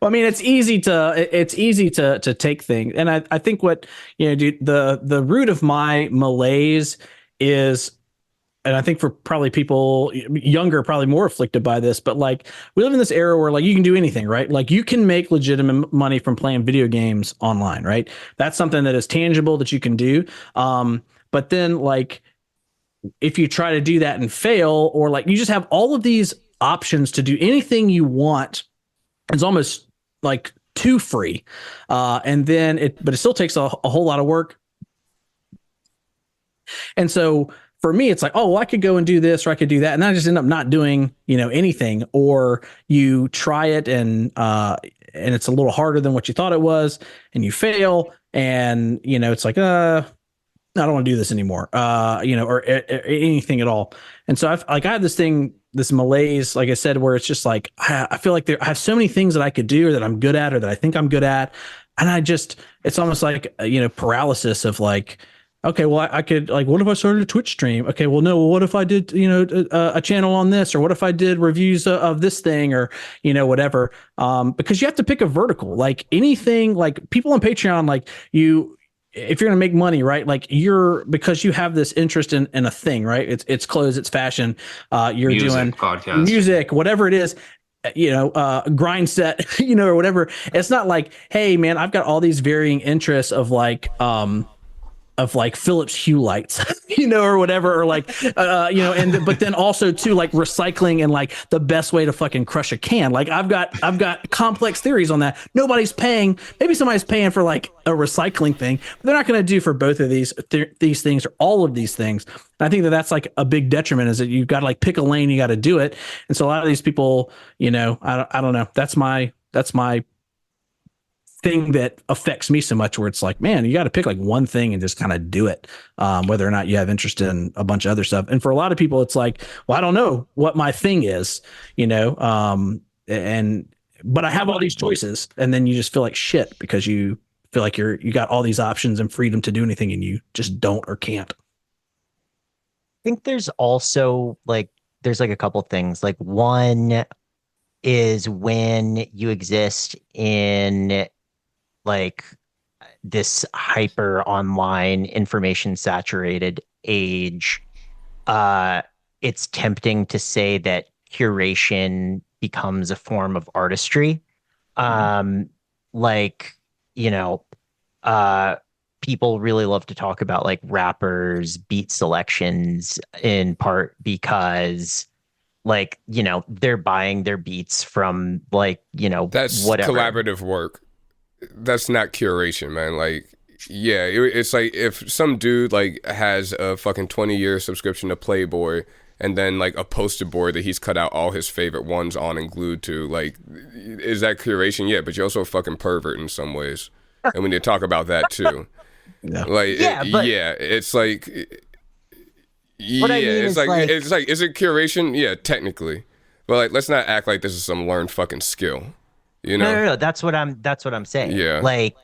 Well, I mean, it's easy to take things, and I think what dude, the root of my malaise is, and I think for probably people younger, probably more afflicted by this, but like we live in this era where like you can do anything, right? Like you can make legitimate money from playing video games online, right? That's something that is tangible that you can do. But then like if you try to do that and fail, or like you just have all of these options to do anything you want, it's almost like too free. And then but it still takes a whole lot of work. And so for me, it's like, oh, well, I could go and do this, or I could do that. And then I just end up not doing, anything, or you try it and it's a little harder than what you thought it was, and you fail. And, it's like, I don't want to do this anymore, or anything at all. And so I have this malaise, like I said, where it's just like, I feel like I have so many things that I could do or that I'm good at or that I think I'm good at. And it's almost like, paralysis of like, okay, well, I could like, what if I started a Twitch stream? Okay, well, no, what if I did, a channel on this, or what if I did reviews of this thing, or, whatever. Because you have to pick a vertical, like anything, like people on Patreon, like if you're going to make money, right? Like because you have this interest in a thing, right? It's clothes, it's fashion. You're doing podcast, music, whatever it is, grind set, or whatever. It's not like, hey man, I've got all these varying interests of like Philips Hue lights, or whatever, or like, but then also too, like recycling and like the best way to fucking crush a can. Like I've got complex theories on that. Maybe somebody's paying for like a recycling thing, but they're not going to do for both of these things or all of these things. And I think that's like a big detriment, is that you've got to like pick a lane, you got to do it. And so a lot of these people, I don't know. That's my thing that affects me so much where it's like, man, you got to pick like one thing and just kind of do it, whether or not you have interest in a bunch of other stuff. And for a lot of people, it's like, well, I don't know what my thing is, but I have all these choices, and then you just feel like shit because you feel like you got all these options and freedom to do anything, and you just don't or can't. I think there's also there's a couple things. Like, one is when you exist in like this hyper online information saturated age, it's tempting to say that curation becomes a form of artistry. Like, people really love to talk about like rappers' beat selections, in part because they're buying their beats from that's whatever. Collaborative work. That's not curation, man. Like, yeah, it's like if some dude like has a fucking 20-year subscription to Playboy, and then like a poster board that he's cut out all his favorite ones on and glued to, like, is that curation? Yeah, but you're also a fucking pervert in some ways, and we need to talk about that too. Yeah. Like, it's like, What I mean it's is like, is it curation? Yeah, technically, but like, let's not act like this is some learned fucking skill. No. That's what I'm saying. Yeah. Like,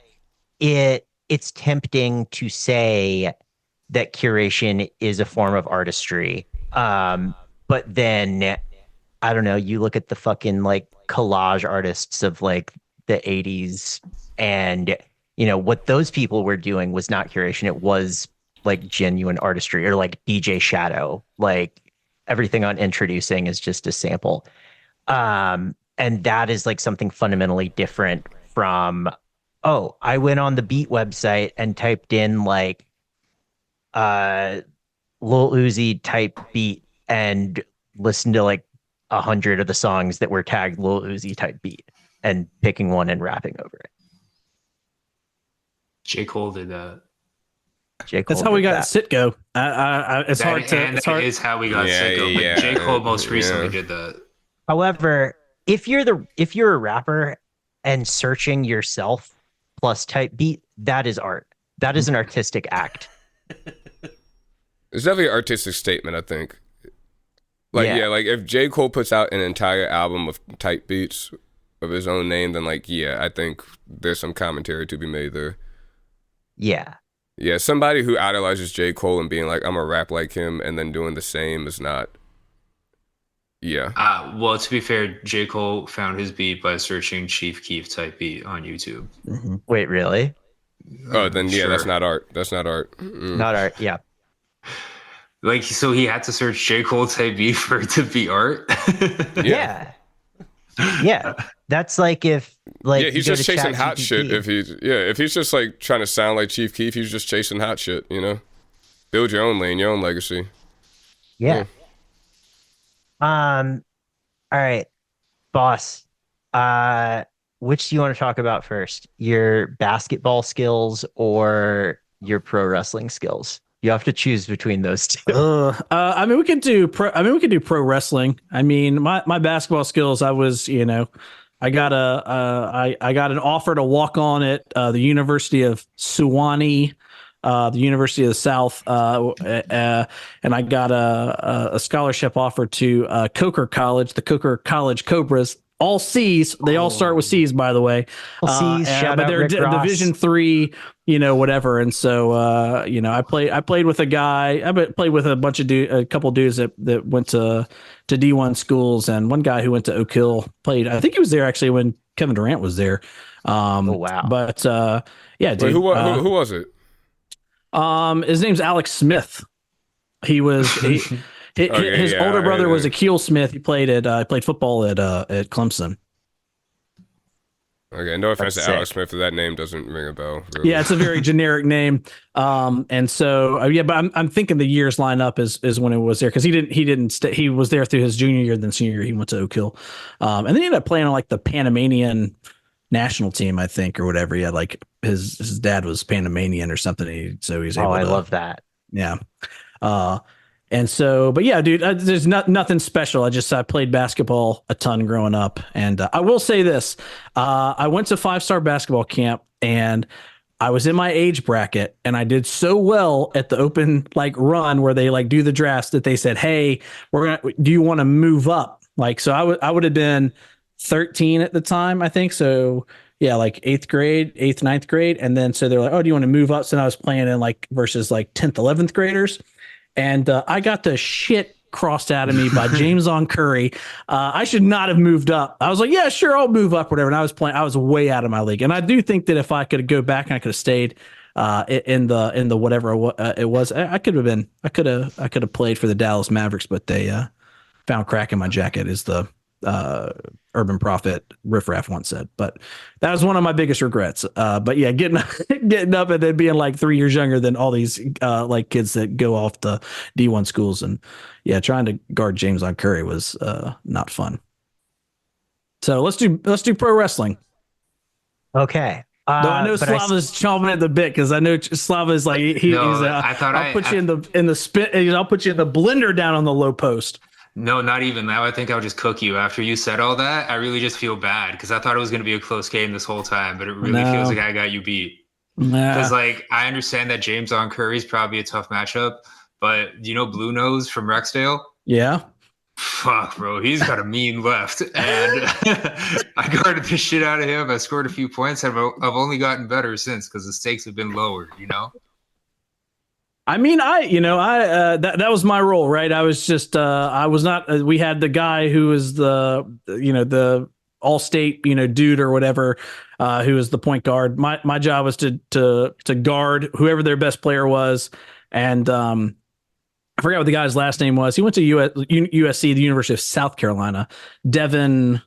it's tempting to say that curation is a form of artistry. But then I don't know, you look at the fucking like collage artists of like the 80s, and what those people were doing was not curation. It was like genuine artistry. Or like DJ Shadow, like everything on Introducing is just a sample. And that is like something fundamentally different from, oh, I went on the Beat website and typed in like Lil Uzi type beat and listened to like 100 of the songs that were tagged Lil Uzi type beat and picking one and rapping over it. J. Cole did that. That's how we got Sitgo. It's That, hard to. and It's that hard. is how we got Yeah, Sicko. yeah, But J. Cole most yeah. recently did that. However, if you're a rapper and searching yourself plus type beat, that is art. That is an artistic act. It's definitely an artistic statement, I think. Like, yeah, like if J. Cole puts out an entire album of type beats of his own name, then like, yeah, I think there's some commentary to be made there. Yeah. Yeah, somebody who idolizes J. Cole and being like, I'm a rap like him, and then doing the same is not. Yeah. Well, to be fair, J. Cole found his beat by searching Chief Keef type beat on YouTube. Mm-hmm. Wait, really? Oh, then yeah, Sure. that's not art. That's not art. Mm-mm. Not art. Yeah. Like, so he had to search J. Cole type beat for it to be art. Yeah. Yeah. That's like if like yeah, he's you go just to chasing hot shit. ChatGPT. If he's just like trying to sound like Chief Keef, he's just chasing hot shit. Build your own lane, your own legacy. Yeah. All right, boss. Which do you want to talk about first? Your basketball skills or your pro wrestling skills? You have to choose between those two. I mean, we can do pro wrestling. I mean, my basketball skills. I was, I got I got an offer to walk on at the University of Sewanee, the University of the South, and I got a scholarship offer to Coker College, the Coker College Cobras. All C's. They all start with C's, by the way. C's, shout but out they're Rick Ross. Division III, whatever. And so, I played with a guy. I played with a bunch of a couple dudes that went to D1 schools, and one guy who went to Oak Hill played. I think he was there actually when Kevin Durant was there. Oh wow! But yeah, dude. Wait, who was it? His name's Alex Smith. He was. His older brother was Akeel Smith. He played football at Clemson. Okay, no offense That's to Alex sick. Smith, but that name doesn't ring a bell. Really. Yeah, it's a very generic name. And so but I'm thinking the years line up is when it was there, because he didn't stay. He was there through his junior year, then senior year he went to Oak Hill, and then he ended up playing on like the Panamanian national team, I think, or whatever. He had like his dad was Panamanian or something. So he's able I to, love that. Yeah. And so, but yeah, dude, there's nothing special. I played basketball a ton growing up. And I will say this, I went to 5-star basketball camp and I was in my age bracket and I did so well at the open like run where they like do the drafts that they said, "Hey, do you want to move up?" Like, so I would have been 13 at the time, I think. So yeah, like 8th, 9th grade. And then, so they're like, "Oh, do you want to move up?" So I was playing in like versus like 10th, 11th graders. And I got the shit crossed out of me by James on Curry. I should not have moved up. I was like, yeah, sure, I'll move up, whatever. And I was way out of my league. And I do think that if I could go back and I could have stayed in the whatever it was, I could have played for the Dallas Mavericks, but they found crack in my jacket, is the urban prophet Riff Raff once said. But that was one of my biggest regrets. But yeah, getting up and then being like 3 years younger than all these like kids that go off the D1 schools, and yeah, trying to guard James on Curry was not fun. So let's do pro wrestling. Okay. Though I know Slava's chomping at the bit, because I know Slava's like I'll put you in the spin. I'll put you in the blender down on the low post. No, not even that. I think I'll just cook you. After you said all that, I really just feel bad because I thought it was going to be a close game this whole time, but it really feels like I got you beat. Because like, I understand that James on Curry is probably a tough matchup, but you know Blue Nose from Rexdale? Yeah. Fuck, bro. He's got a mean left. And I guarded the shit out of him. I scored a few points. I've only gotten better since because the stakes have been lowered, you know? I mean, that was my role, right? I was just, I was not, we had the guy who was the all-state, dude or whatever, who was the point guard. My job was to guard whoever their best player was. And, I forgot what the guy's last name was. He went to USC, the University of South Carolina. Devin,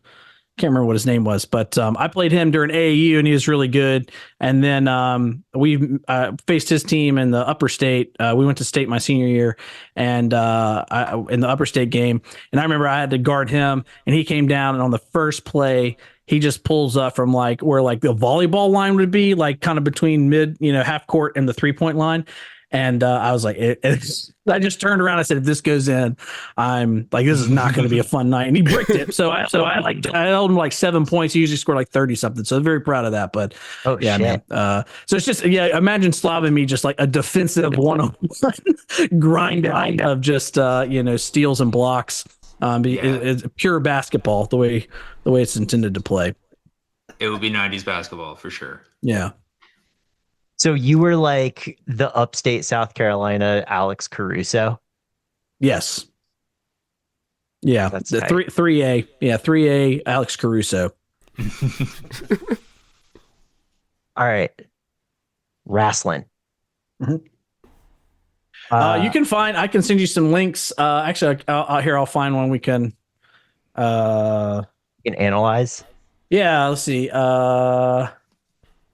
can't remember what his name was, but I played him during AAU and he was really good. And then we faced his team in the upper state. We went to state my senior year, and in the upper state game. And I remember I had to guard him, and he came down, and on the first play, he just pulls up from like where like the volleyball line would be, like kind of between mid, half court and the 3-point line. And I was like, I just turned around. I said, if this goes in, I'm like, this is not going to be a fun night. And he bricked it. So I held him like 7 points. He usually scored like 30 something. So I'm very proud of that. But yeah, shit. Man. So it's just, imagine Slava and me just like a defensive one-on-one grind of just, steals and blocks. It's pure basketball, the way it's intended to play. It would be 90s basketball for sure. Yeah. So you were like the upstate South Carolina Alex Caruso? Yes. Yeah, that's the 3A. Yeah, 3A Alex Caruso. All right. Wrestling. Mm-hmm. You can find, I can send you some links. Actually, I'll find one we can analyze. Yeah, let's see.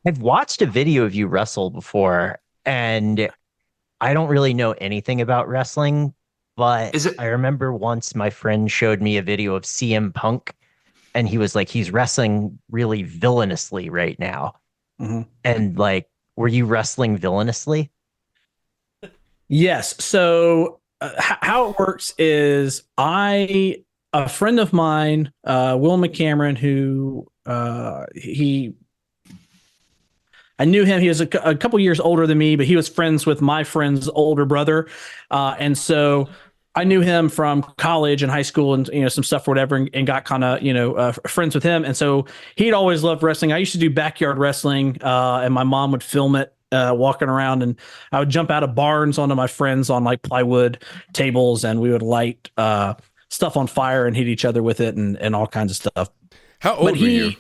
I've watched a video of you wrestle before, and I don't really know anything about wrestling, but I remember once my friend showed me a video of CM Punk, and he was like, he's wrestling really villainously right now. Mm-hmm. And like, were you wrestling villainously? Yes. So how it works is a friend of mine, Will McCameron, who I knew him. He was a couple years older than me, but he was friends with my friend's older brother. And so I knew him from college and high school and, some stuff or whatever, and got kind of, friends with him. And so he'd always loved wrestling. I used to do backyard wrestling, and my mom would film it, walking around, and I would jump out of barns onto my friends on like plywood tables, and we would light stuff on fire and hit each other with it and all kinds of stuff. How old were you?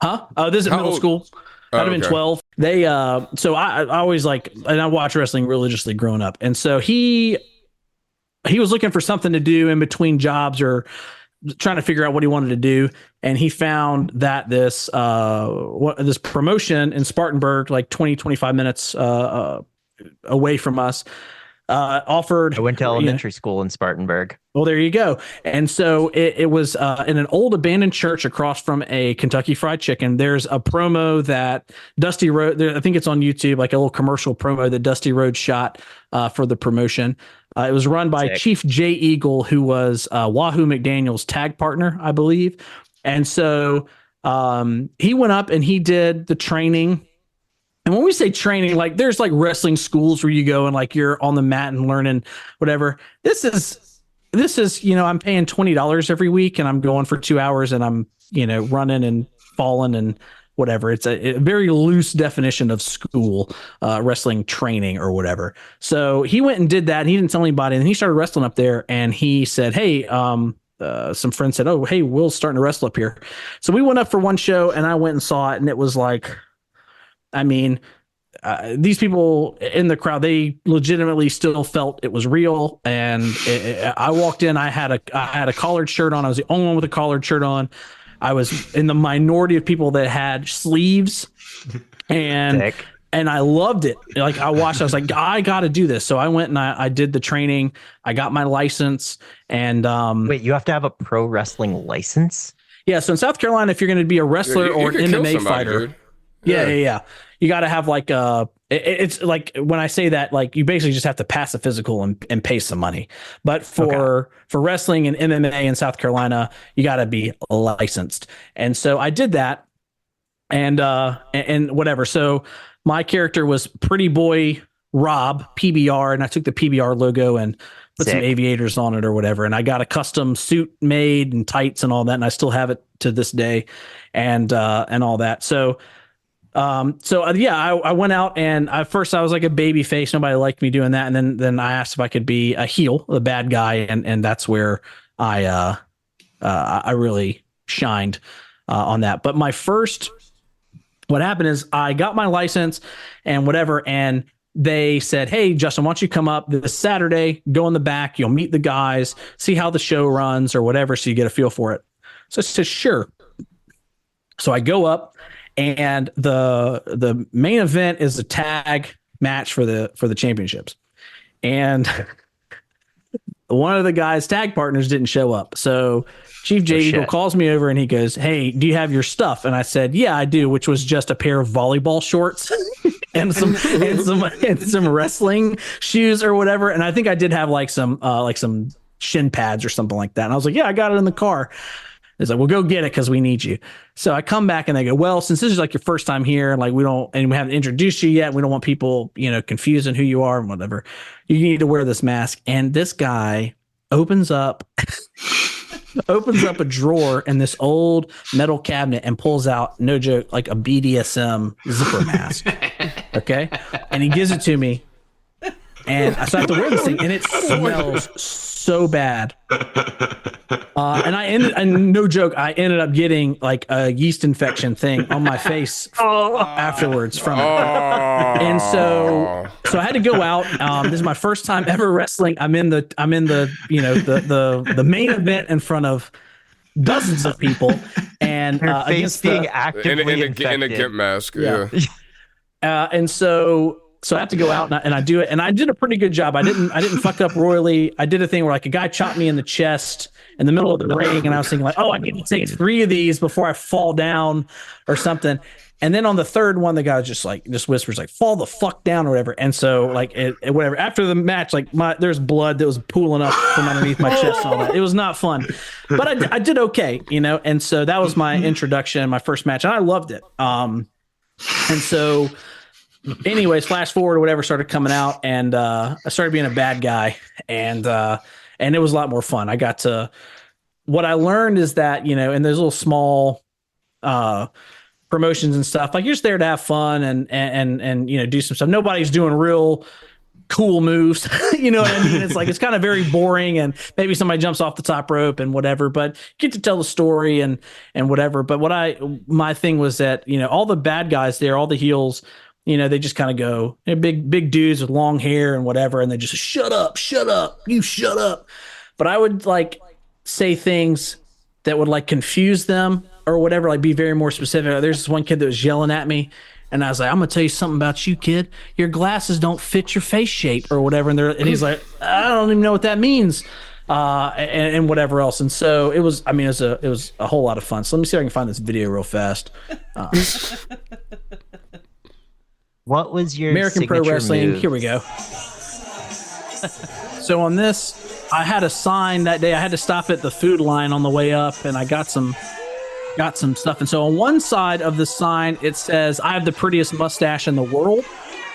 Huh? This is middle school. I'd have been 12. They so I always and I watched wrestling religiously growing up. And so he was looking for something to do in between jobs or trying to figure out what he wanted to do. And he found that this promotion in Spartanburg, like 25 minutes away from us, offered. I went to elementary school in Spartanburg. Well, there you go. And so it was in an old abandoned church across from a Kentucky Fried Chicken. There's a promo that Dusty Rhodes, I think it's on YouTube, like a little commercial promo that Dusty Rhodes shot for the promotion. It was run by Sick. Chief Jay Eagle, who was Wahoo McDaniel's tag partner, I believe. And so he went up and he did the training. And when we say training, like there's like wrestling schools where you go and like you're on the mat and learning whatever. This is, you know, I'm paying $20 every week and I'm going for 2 hours and I'm, you know, running and falling and whatever. It's a very loose definition of school wrestling training or whatever. So he went and did that. And he didn't tell anybody. And he started wrestling up there and he said, hey, some friends said, oh, hey, Will's starting to wrestle up here. So we went up for one show and I went and saw it. And it was like, I mean, these people in the crowd, they legitimately still felt it was real. And I walked in, I had a collared shirt on. I was the only one with a collared shirt on. I was in the minority of people that had sleeves, and I loved it. Like I watched, I was like, I got to do this. So I went and I did the training. I got my license. And wait, you have to have a pro wrestling license? Yeah. So in South Carolina, if you're going to be a wrestler or an MMA fighter, dude. Yeah. You got to have like it's like when I say that, like you basically just have to pass a physical and pay some money. But for wrestling and MMA in South Carolina, you got to be licensed. And so I did that and whatever. So my character was Pretty Boy Rob, PBR, and I took the PBR logo and put some aviators on it or whatever. And I got a custom suit made and tights and all that. And I still have it to this day and all that. So I went out and at first I was like a baby face. Nobody liked me doing that. And then I asked if I could be a heel, the bad guy. And that's where I really shined on that. But what happened is I got my license and whatever. And they said, hey, Justin, why don't you come up this Saturday, go in the back, you'll meet the guys, see how the show runs or whatever. So you get a feel for it. So I said, sure. So I go up. And the main event is a tag match for the championships. And one of the guys' tag partners didn't show up. So Chief J Eagle calls me over and he goes, hey, do you have your stuff? And I said, yeah, I do, which was just a pair of volleyball shorts and some wrestling shoes or whatever. And I think I did have like some shin pads or something like that. And I was like, yeah, I got it in the car. It's like, well, go get it because we need you. So I come back and they go, well, since this is like your first time here, like we haven't introduced you yet. We don't want people, confusing who you are and whatever. You need to wear this mask. And this guy opens up a drawer in this old metal cabinet and pulls out, no joke, like a BDSM zipper mask. Okay. And he gives it to me. And so I have to wear this thing and it smells so bad. And no joke, I ended up getting like a yeast infection thing on my face afterwards from it. And so I had to go out. This is my first time ever wrestling. I'm in the the main event in front of dozens of people, and your face being actively infected. in a gimp mask. Yeah. So I have to go out and I do it, and I did a pretty good job. I didn't fuck up royally. I did a thing where like a guy chopped me in the chest in the middle of the ring, and I was thinking like, oh, I need to take 3 of these before I fall down or something. And then on the third one, the guy just whispers like, fall the fuck down or whatever. And so like whatever. After the match, like there's blood that was pooling up from underneath my chest and all that. It was not fun, but I did okay, And so that was my introduction, my first match, and I loved it. And so. Anyways, flash forward or whatever started coming out, and I started being a bad guy, and it was a lot more fun. What I learned is that, in those little small promotions and stuff, like you're just there to have fun and do some stuff. Nobody's doing real cool moves. You know what I mean? It's like, it's kind of very boring, and maybe somebody jumps off the top rope and whatever, but get to tell the story and whatever. But my thing was that, all the bad guys there, all the heels, they just kind of go, big dudes with long hair and whatever. And they just shut up, you shut up. But I would like say things that would like confuse them or whatever, like be very more specific. There's this one kid that was yelling at me, and I was like, I'm going to tell you something about you, kid. Your glasses don't fit your face shape or whatever. And he's like, I don't even know what that means. And whatever else. And so it was a whole lot of fun. So let me see if I can find this video real fast. What was your American Pro Wrestling? move? Here we go. So on this, I had a sign that day. I had to stop at the food line on the way up, and I got some stuff. And so on one side of the sign, it says, "I have the prettiest mustache in the world."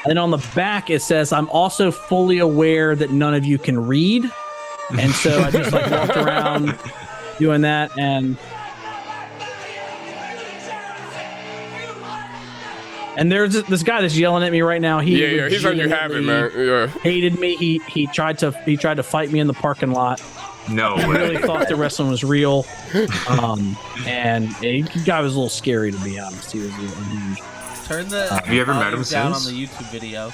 And on the back, it says, "I'm also fully aware that none of you can read." And so I just like walked around doing that, and there's this guy that's yelling at me right now. He's letting you have it, man. Yeah. Hated me. He tried to fight me in the parking lot. No way. I really thought the wrestling was real. And the guy was a little scary, to be honest. He was a little unhinged. Turn the have you ever met him down since? on the YouTube video.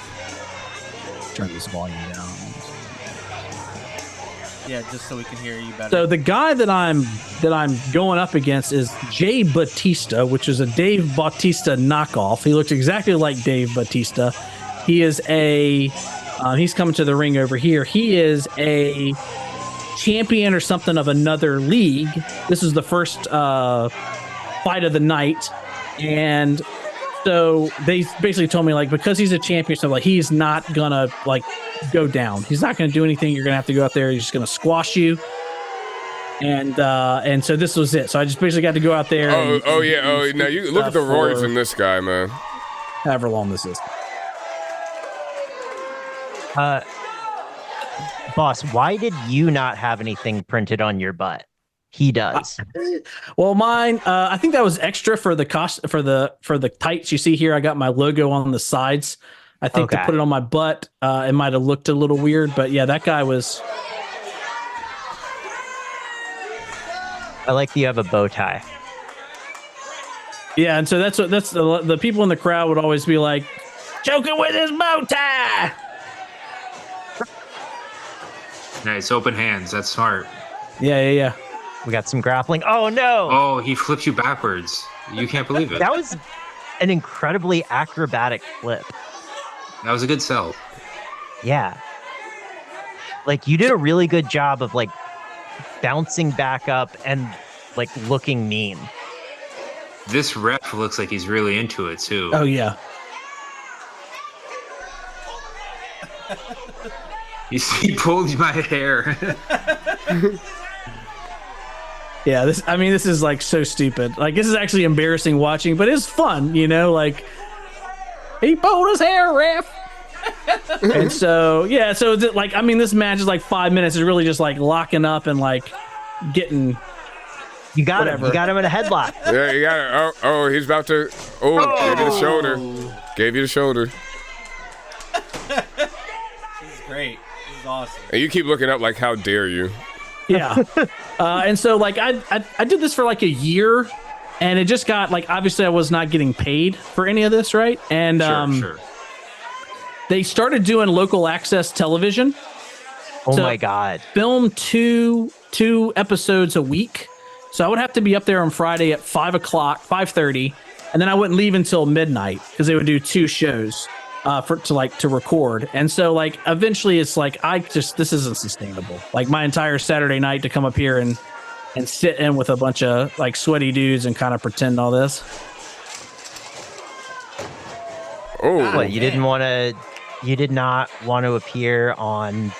Turn this volume down. Yeah, just so we can hear you better. So the guy that I'm going up against is Jay Batista, which is a Dave Bautista knockoff. He looks exactly like Dave Bautista. He is he's coming to the ring over here. He is a champion or something of another league. This is the first fight of the night, and so they basically told me, like, because he's a champion, so like he's not gonna like go down. He's not gonna do anything. You're gonna have to go out there. He's just gonna squash you. And so this was it. So I just basically got to go out there. Now you look at the roids in this guy, man. However long this is. Boss, why did you not have anything printed on your butt? He does. Well, mine, I think that was extra for the cost for the tights. You see here, I got my logo on the sides. I think to put it on my butt, it might have looked a little weird, but yeah, that guy was. I like that you have a bow tie. Yeah, and so that's the people in the crowd would always be like, "Choking with his bow tie." Nice, open hands. That's smart. Yeah. We got some grappling. Oh no! Oh, he flipped you backwards. You can't believe it. That was an incredibly acrobatic flip. That was a good sell. Yeah. Like, you did a really good job of like bouncing back up and like looking mean. This ref looks like he's really into it too. Oh yeah. He pulled my hair. Yeah, this is like so stupid. Like, this is actually embarrassing watching, but it's fun, you know, like he pulled his hair, ref. And so, yeah, so like, I mean, this match is like 5 minutes. It's really just like locking up and like getting. You got whatever. him. You got him in a headlock. Yeah, you got it. Oh, he's about to. Gave you the shoulder. Gave you the shoulder. This is great. This is awesome. And you keep looking up like, how dare you? Yeah. And so like I did this for like a year, and it just got like, obviously I was not getting paid for any of this, right? And Sure. They started doing local access television. Oh So- my god. Film two episodes a week. So I would have to be up there on Friday at 5:30, and then I wouldn't leave until midnight because they would do 2 shows to record. And so like eventually it's like, this isn't sustainable. Like, my entire Saturday night to come up here and sit in with a bunch of like sweaty dudes and kind of pretend all this. Oh, What, you did not want to appear on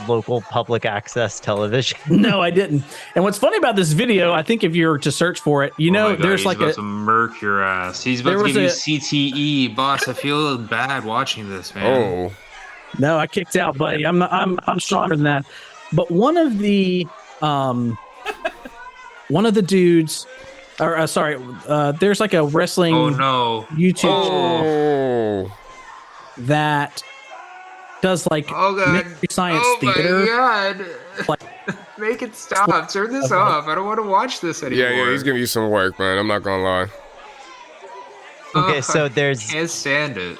local public access television? No, I didn't. And what's funny about this video, I think if you were to search for it, you know, there's like he's about to murk your ass. He's about to give you CTE, boss. I feel bad watching this, man. oh. No, I kicked out, buddy. I'm stronger than that. But one of the dudes, there's like a wrestling Oh no. YouTube channel Oh. that does like Oh god. mystery science Oh theater. my god. Like, Make it stop. Turn this off. I don't want to watch this anymore. Yeah, he's giving you some work, man. I'm not gonna lie. Okay, Oh, so I there's can't stand it.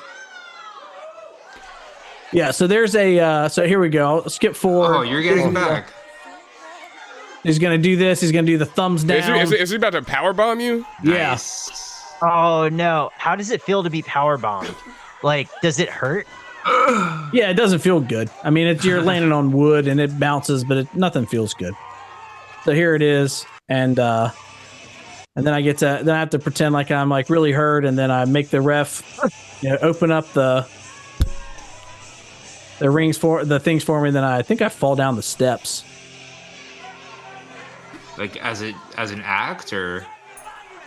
yeah, so there's a so here we go. I'll skip forward. Oh, you're getting back. He's gonna do this. He's gonna do the thumbs down. Is he about to powerbomb you? Yeah. Nice. oh no. How does it feel to be powerbombed? Like, does it hurt? Yeah, it doesn't feel good. I mean, you're landing on wood and it bounces, but nothing feels good. So here it is, and then I have to pretend like I'm like really hurt, and then I make the ref, open up the the things for me, then I think I fall down the steps. Like as an act, or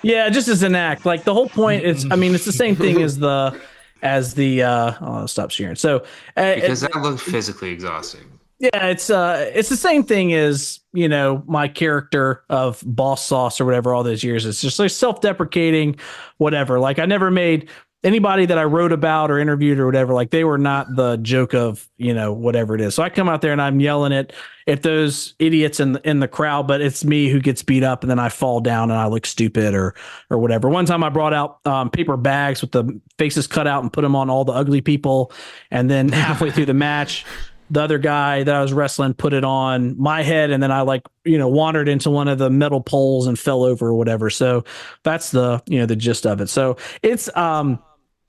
Yeah, just as an act. Like the whole point is, I mean, it's the same thing as the I'll stop sharing. So because that looked physically exhausting. yeah, it's the same thing as, my character of Bauce Sauce or whatever all those years. It's just like self-deprecating, whatever. Like I never made anybody that I wrote about or interviewed or whatever, like they were not the joke of, whatever it is. So I come out there and I'm yelling at those idiots in the crowd, but it's me who gets beat up and then I fall down and I look stupid or whatever. One time I brought out paper bags with the faces cut out and put them on all the ugly people. And then halfway through the match, the other guy that I was wrestling put it on my head, and then I wandered into one of the metal poles and fell over or whatever. So that's the gist of it. So it's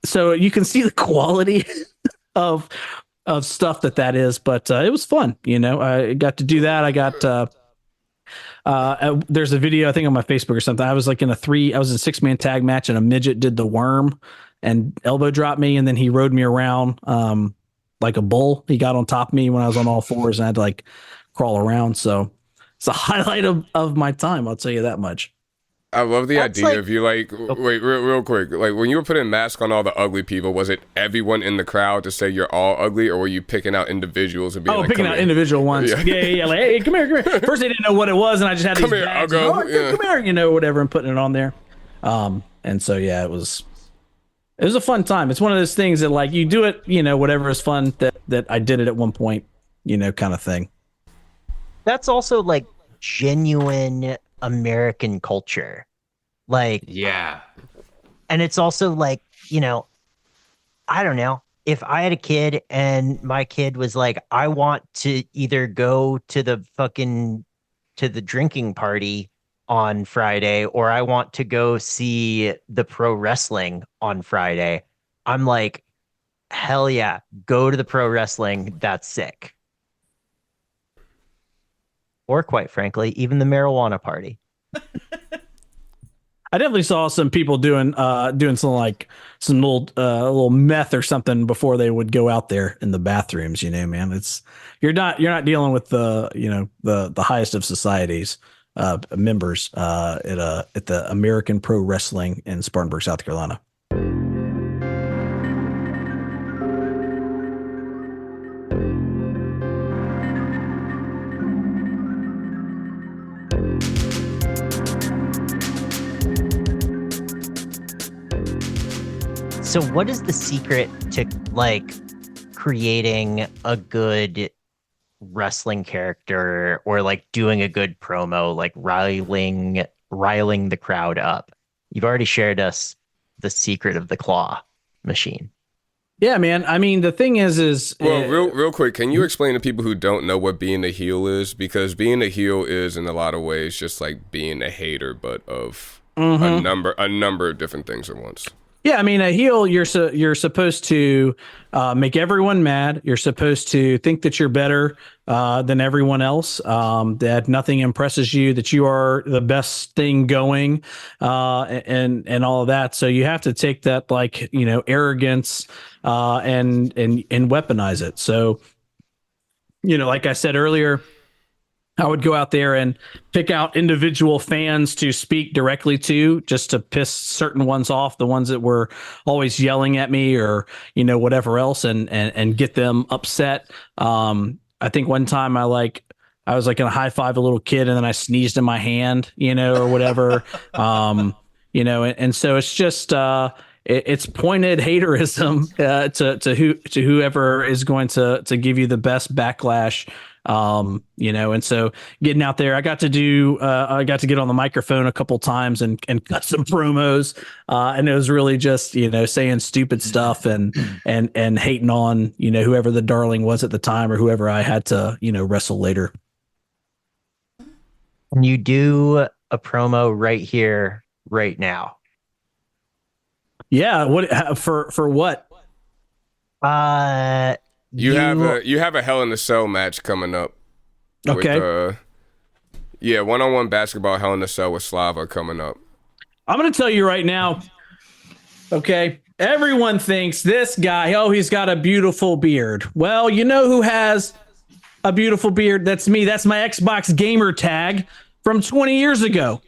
so you can see the quality of stuff that is, but it was fun. I got to do that. I got there's a video I think on my Facebook or something. I was in a 6-man tag match and a midget did the worm and elbow dropped me, and then he rode me around like a bull. He got on top of me when I was on all fours and I had to crawl around. So it's a highlight of my time. I'll tell you that much. I love the idea of you wait, real quick. Like when you were putting mask on all the ugly people, was it everyone in the crowd to say you're all ugly, or were you picking out individuals and being picking out individual ones? Yeah. Like, hey, come here. First they didn't know what it was, and I just had these bags. Come here, whatever, and putting it on there. And so yeah, it was a fun time. It's one of those things that you do it, whatever is fun that I did it at one point, kind of thing. That's also genuine American culture. Yeah. And it's also I don't know, if I had a kid and my kid was I want to either go to the drinking party on Friday, or I want to go see the pro wrestling on Friday, I'm like, hell yeah, go to the pro wrestling. That's sick. Or quite frankly, even the marijuana party. I definitely saw some people doing some little meth or something before they would go out there in the bathrooms. Man, it's you're not dealing with the highest of societies members at the American Pro Wrestling in Spartanburg, South Carolina. So what is the secret to creating a good wrestling character, or doing a good promo, riling the crowd up? You've already shared us the secret of the claw machine. Yeah, man. I mean, the thing is well, real quick, can you explain to people who don't know what being a heel is? Because being a heel is in a lot of ways just like being a hater, but of a number of different things at once. Yeah, I mean, a heel, you're supposed to make everyone mad. You're supposed to think that you're better than everyone else, that nothing impresses you, that you are the best thing going, and all of that. So you have to take that arrogance and weaponize it. So, like I said earlier, I would go out there and pick out individual fans to speak directly to, just to piss certain ones off, the ones that were always yelling at me or, whatever else, and get them upset. I think one time I was gonna high five a little kid and then I sneezed in my hand, or whatever. And so it's just, it's pointed haterism to whoever is going to give you the best backlash. And so getting out there, I got to get on the microphone a couple times and cut some promos. And it was really just, saying stupid stuff and hating on, whoever the darling was at the time or whoever I had to, wrestle later. Can you do a promo right here, right now? Yeah. What for what? You have a Hell in a Cell match coming up. Okay. With, one-on-one basketball Hell in a Cell with Slava coming up. I'm going to tell you right now. Okay. Everyone thinks this guy, oh, he's got a beautiful beard. Well, you know who has a beautiful beard? That's me. That's my Xbox gamer tag from 20 years ago.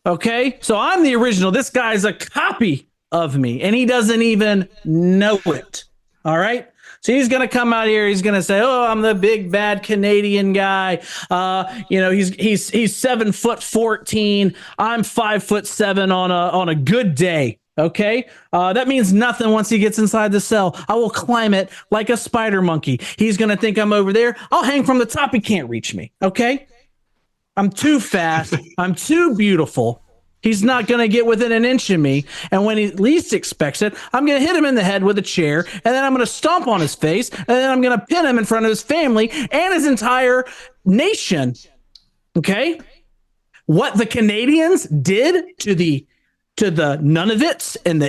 Okay? So I'm the original. This guy's a copy of me, and he doesn't even know it. All right? So he's going to come out here. He's going to say, "Oh, I'm the big bad Canadian guy. He's 7'14". I'm 5'7" on a good day." Okay, that means nothing once he gets inside the cell. I will climb it like a spider monkey. He's going to think I'm over there. I'll hang from the top. He can't reach me. Okay, I'm too fast. I'm too beautiful. He's not going to get within an inch of me. And when he least expects it, I'm going to hit him in the head with a chair. And then I'm going to stomp on his face. And then I'm going to pin him in front of his family and his entire nation. Okay, what the Canadians did to the Nunavits and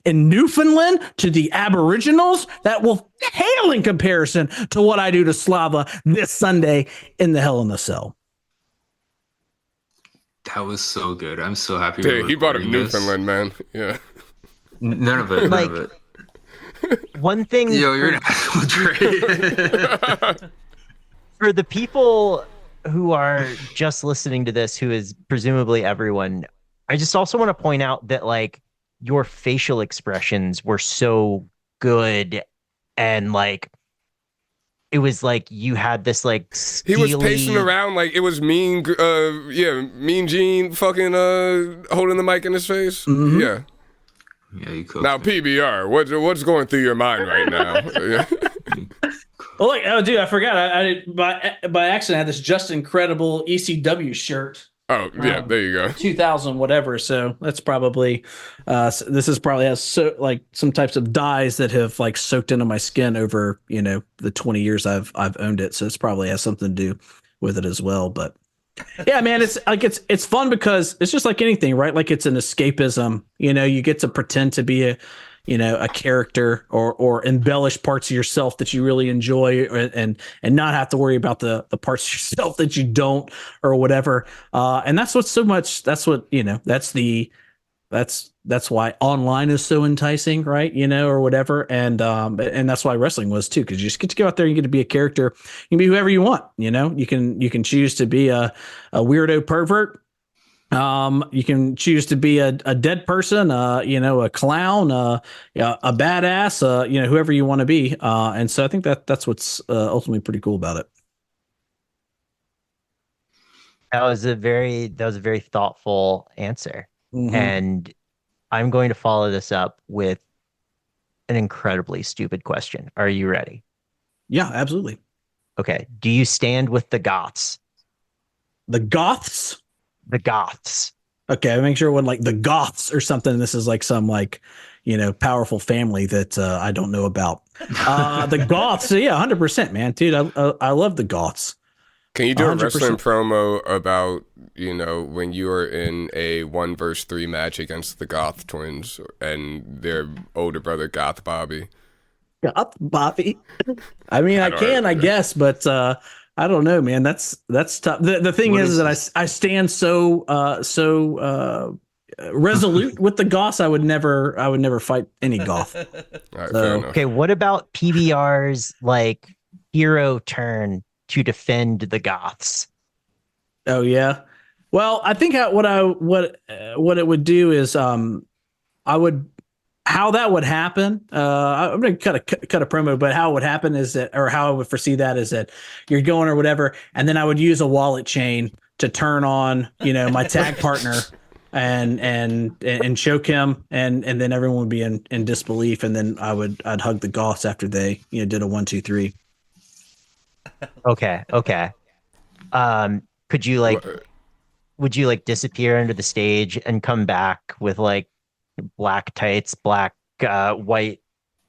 in Newfoundland, to the Aboriginals, that will pale in comparison to what I do to Slava this Sunday in the Hell in the Cell. That was so good. I'm so happy. Dude, he brought up Newfoundland, man. Yeah. None of it. Like, none of it. One thing. Yo, you're an actual trade. For the people who are just listening to this, who is presumably everyone, I just also want to point out that like your facial expressions were so good, and like it was like you had this like he was pacing around like it was mean Gene fucking holding the mic in his face. Mm-hmm. Yeah you could. Now PBR, what's going through your mind right now? Oh, look, dude, I forgot. I by accident had this Just Incredible ECW shirt. Oh yeah, there you go. 2000 whatever. So that's probably this is probably has some types of dyes that have like soaked into my skin over the 20 years I've owned it. So it's probably has something to do with it as well. But yeah, man, it's like it's fun because it's just like anything, right? Like it's an escapism. You get to pretend to be a character or embellish parts of yourself that you really enjoy and not have to worry about the parts of yourself that you don't or whatever. And that's what's so much, that's what, that's why online is so enticing, right? Or whatever. And that's why wrestling was too, because you just get to go out there and you get to be a character. You can be whoever you want, you can choose to be a weirdo pervert. You can choose to be a dead person, a clown, a badass, whoever you want to be. And so I think that's what's ultimately pretty cool about it. That was a very thoughtful answer. Mm-hmm. And I'm going to follow this up with an incredibly stupid question. Are you ready? Yeah, absolutely. Okay. Do you stand with the Goths? The Goths? The Goths. Okay, I make sure when like the Goths or something. This is like some powerful family that I don't know about. The Goths, yeah, 100%, man, dude. I love the Goths. Can you do 100%. A wrestling 100%. promo about when you were in a 1-versus-3 match against the Goth twins and their older brother Goth Bobby? Goth Bobby. I mean, I guess, but. I don't know, man. That's tough. The thing is that I stand so resolute with the Goths. I would never fight any Goth. Right, okay, what about PBR's like hero turn to defend the Goths? Oh yeah. Well, I think what it would do is how that would happen. I'm going to cut a promo, but how it would happen is that, or how I would foresee that is that you're going or whatever, and then I would use a wallet chain to turn on, my tag partner and choke him, and then everyone would be in disbelief, and then I'd hug the Goths after they did a 1, 2, 3. Okay. Could you would you disappear under the stage and come back with black tights, black, white,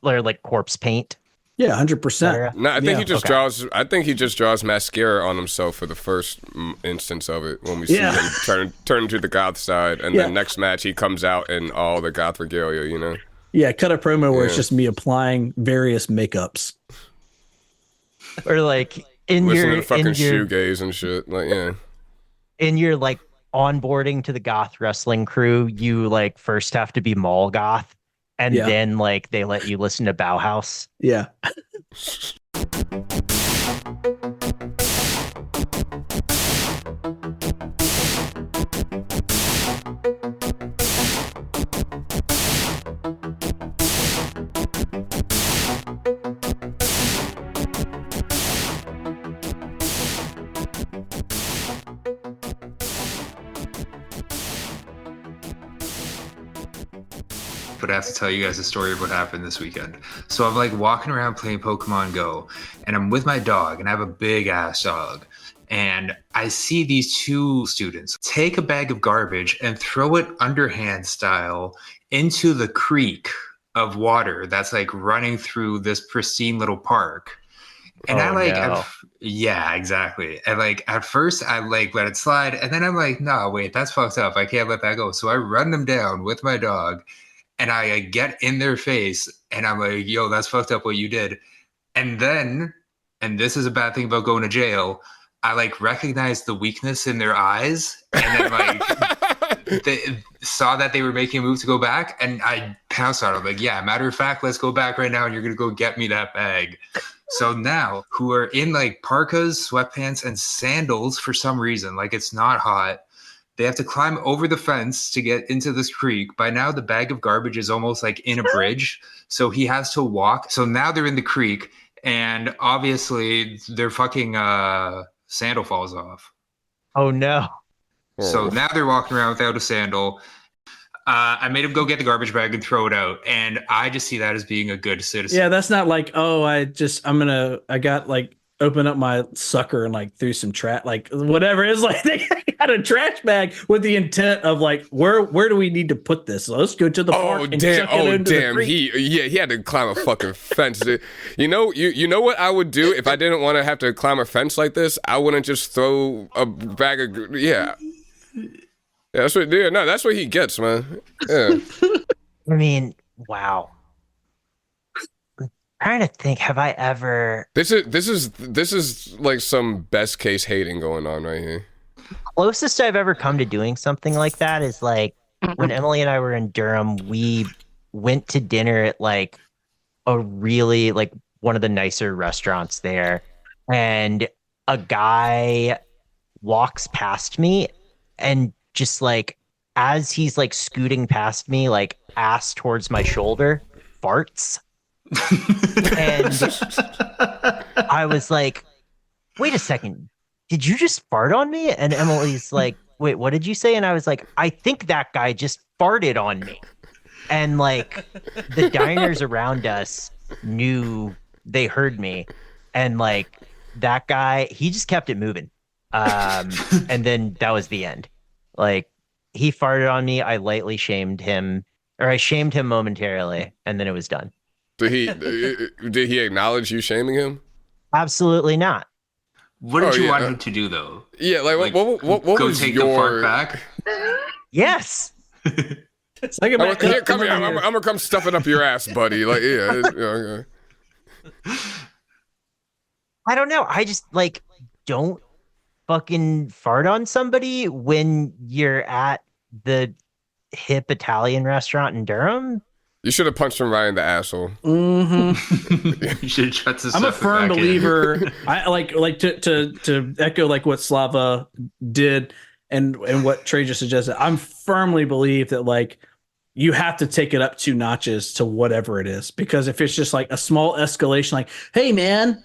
or corpse paint? Yeah, 100%. No, I think he just draws. I think he just draws mascara on himself for the first instance of it when we see him turn to the Goth side, and then next match he comes out in all the Goth regalia. Yeah, cut a promo where it's just me applying various makeups, or in listening your to fucking shoegaze and shit. In your onboarding to the goth wrestling crew, you like first have to be mall goth, and then like they let you listen to Bauhaus. Yeah. But I have to tell you guys the story of what happened this weekend. So I'm like walking around playing Pokemon Go, and I'm with my dog, and I have a big ass dog. And I see these two students take a bag of garbage and throw it underhand style into the creek of water that's like running through this pristine little park. And yeah, exactly. And like at first I like let it slide, and then I'm like, no, wait, that's fucked up. I can't let that go. So I run them down with my dog. And I get in their face and I'm like, yo, that's fucked up what you did. And then, and this is a bad thing about going to jail, I like recognized the weakness in their eyes. And then like they saw that they were making a move to go back. And I pounced on them like, yeah, matter of fact, let's go back right now. And you're going to go get me that bag. So now who are in like parkas, sweatpants, and sandals for some reason, like it's not hot. They have to climb over the fence to get into this creek. By now, the bag of garbage is almost like in a bridge. So he has to walk. So now they're in the creek. And obviously, their fucking sandal falls off. Oh, no. So now they're walking around without a sandal. I made him go get the garbage bag and throw it out. And I just see that as being a good citizen. Yeah, that's not like, oh, I got like, open up my sucker and like threw some trash, like whatever. It's like they got a trash bag with the intent of like, where do we need to put this? So let's go to the park and chuck it into the creek. He had to climb a fucking fence. You know what I would do if I didn't want to have to climb a fence like this? I wouldn't just throw a bag of that's what he gets, man. Yeah. I mean, wow. Trying to think, have I ever? This is like some best case hating going on right here. Closest I've ever come to doing something like that is like when Emily and I were in Durham, we went to dinner at like a really like one of the nicer restaurants there, and a guy walks past me and just like as he's like scooting past me, like ass towards my shoulder, farts. And I was like, wait a second, did you just fart on me? And Emily's like, wait, what did you say? And I was like, I think that guy just farted on me. And like the diners around us knew, they heard me, and like that guy, he just kept it moving. And then that was the end. Like he farted on me, I lightly shamed him, or I shamed him momentarily, and then it was done. Did he acknowledge you shaming him? Absolutely not. What did you want him to do though? Yeah, like what go was take your... the fart back? Yes. It's like here, come here. I'm gonna come stuff it up your ass, buddy. Like, yeah. I don't know. I just like don't fucking fart on somebody when you're at the hip Italian restaurant in Durham. You should have punched him right in the asshole. Mm-hmm. You should shut this. I'm a firm believer. I like to echo like what Slava did and what Trey just suggested. I'm firmly believe that like you have to take it up 2 notches to whatever it is, because if it's just like a small escalation, like, hey man,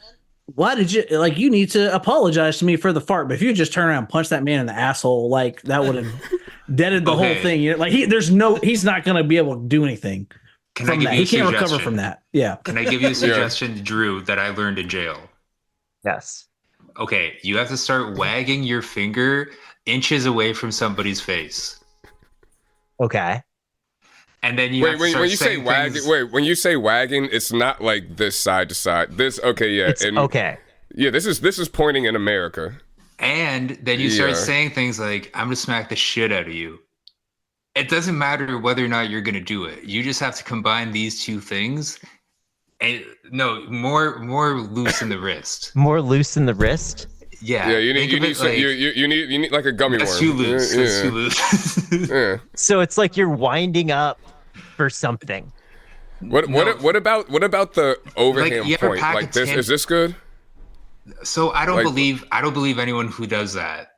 why did you like? You need to apologize to me for the fart. But if you just turn around and punch that man in the asshole, like that would have deaded the whole thing. You know, like he's not going to be able to do anything. From that. He can't recover from that. Yeah. Can I give you a suggestion, Drew, that I learned in jail? Yes. Okay, you have to start wagging your finger inches away from somebody's face. Okay. And then you have to start when you say wagging, when you say wagging, it's not like this side to side. This okay. Yeah, this is pointing in America. And then you start saying things like, I'm gonna smack the shit out of you. It doesn't matter whether or not you're gonna do it. You just have to combine these 2 things. And no, more loose in the wrist. More loose in the wrist? Yeah, Yeah, you think of need it like you need like a gummy worm. that's you lose. Yeah, That's you lose. yeah. So it's like you're winding up for something. What about the overhand you ever point? pack Like a this, tin- is this good? So I don't Like- believe anyone who does that.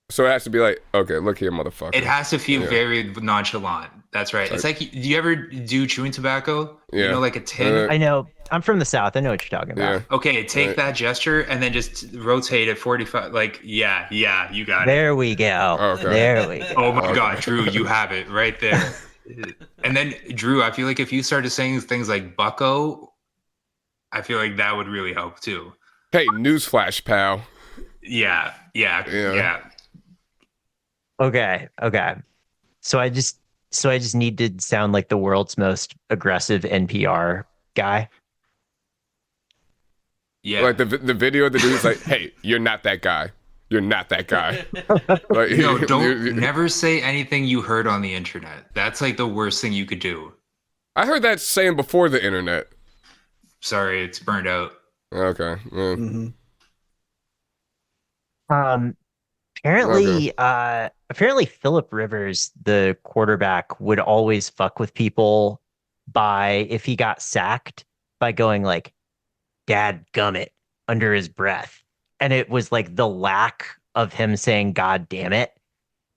So it has to be like, okay, look here, motherfucker. It has to feel Yeah. very nonchalant. That's right. It's like, do you ever do chewing tobacco? Yeah. You know, like a tin. I know. I'm from the South. I know what you're talking about. Yeah. Okay, take Right. that gesture and then just rotate it 45. Like, yeah, you got it. There we go. Okay. There we go. Oh my God, Drew, you have it right there. And then, Drew, I feel like if you started saying things like bucko, I feel like that would really help too. Hey, newsflash, pal. Yeah. Okay. So I just need to sound like the world's most aggressive NPR guy. Yeah. Like the video of the dude's like, hey, you're not that guy. You're not that guy. Like, No, don't never say anything you heard on the internet. That's like the worst thing you could do. I heard that saying before the internet. Sorry, it's burned out. Okay. Yeah. Apparently Phillip Rivers, the quarterback, would always fuck with people by, if he got sacked, by going like, "Dad gummit" under his breath. And it was like the lack of him saying "God damn it"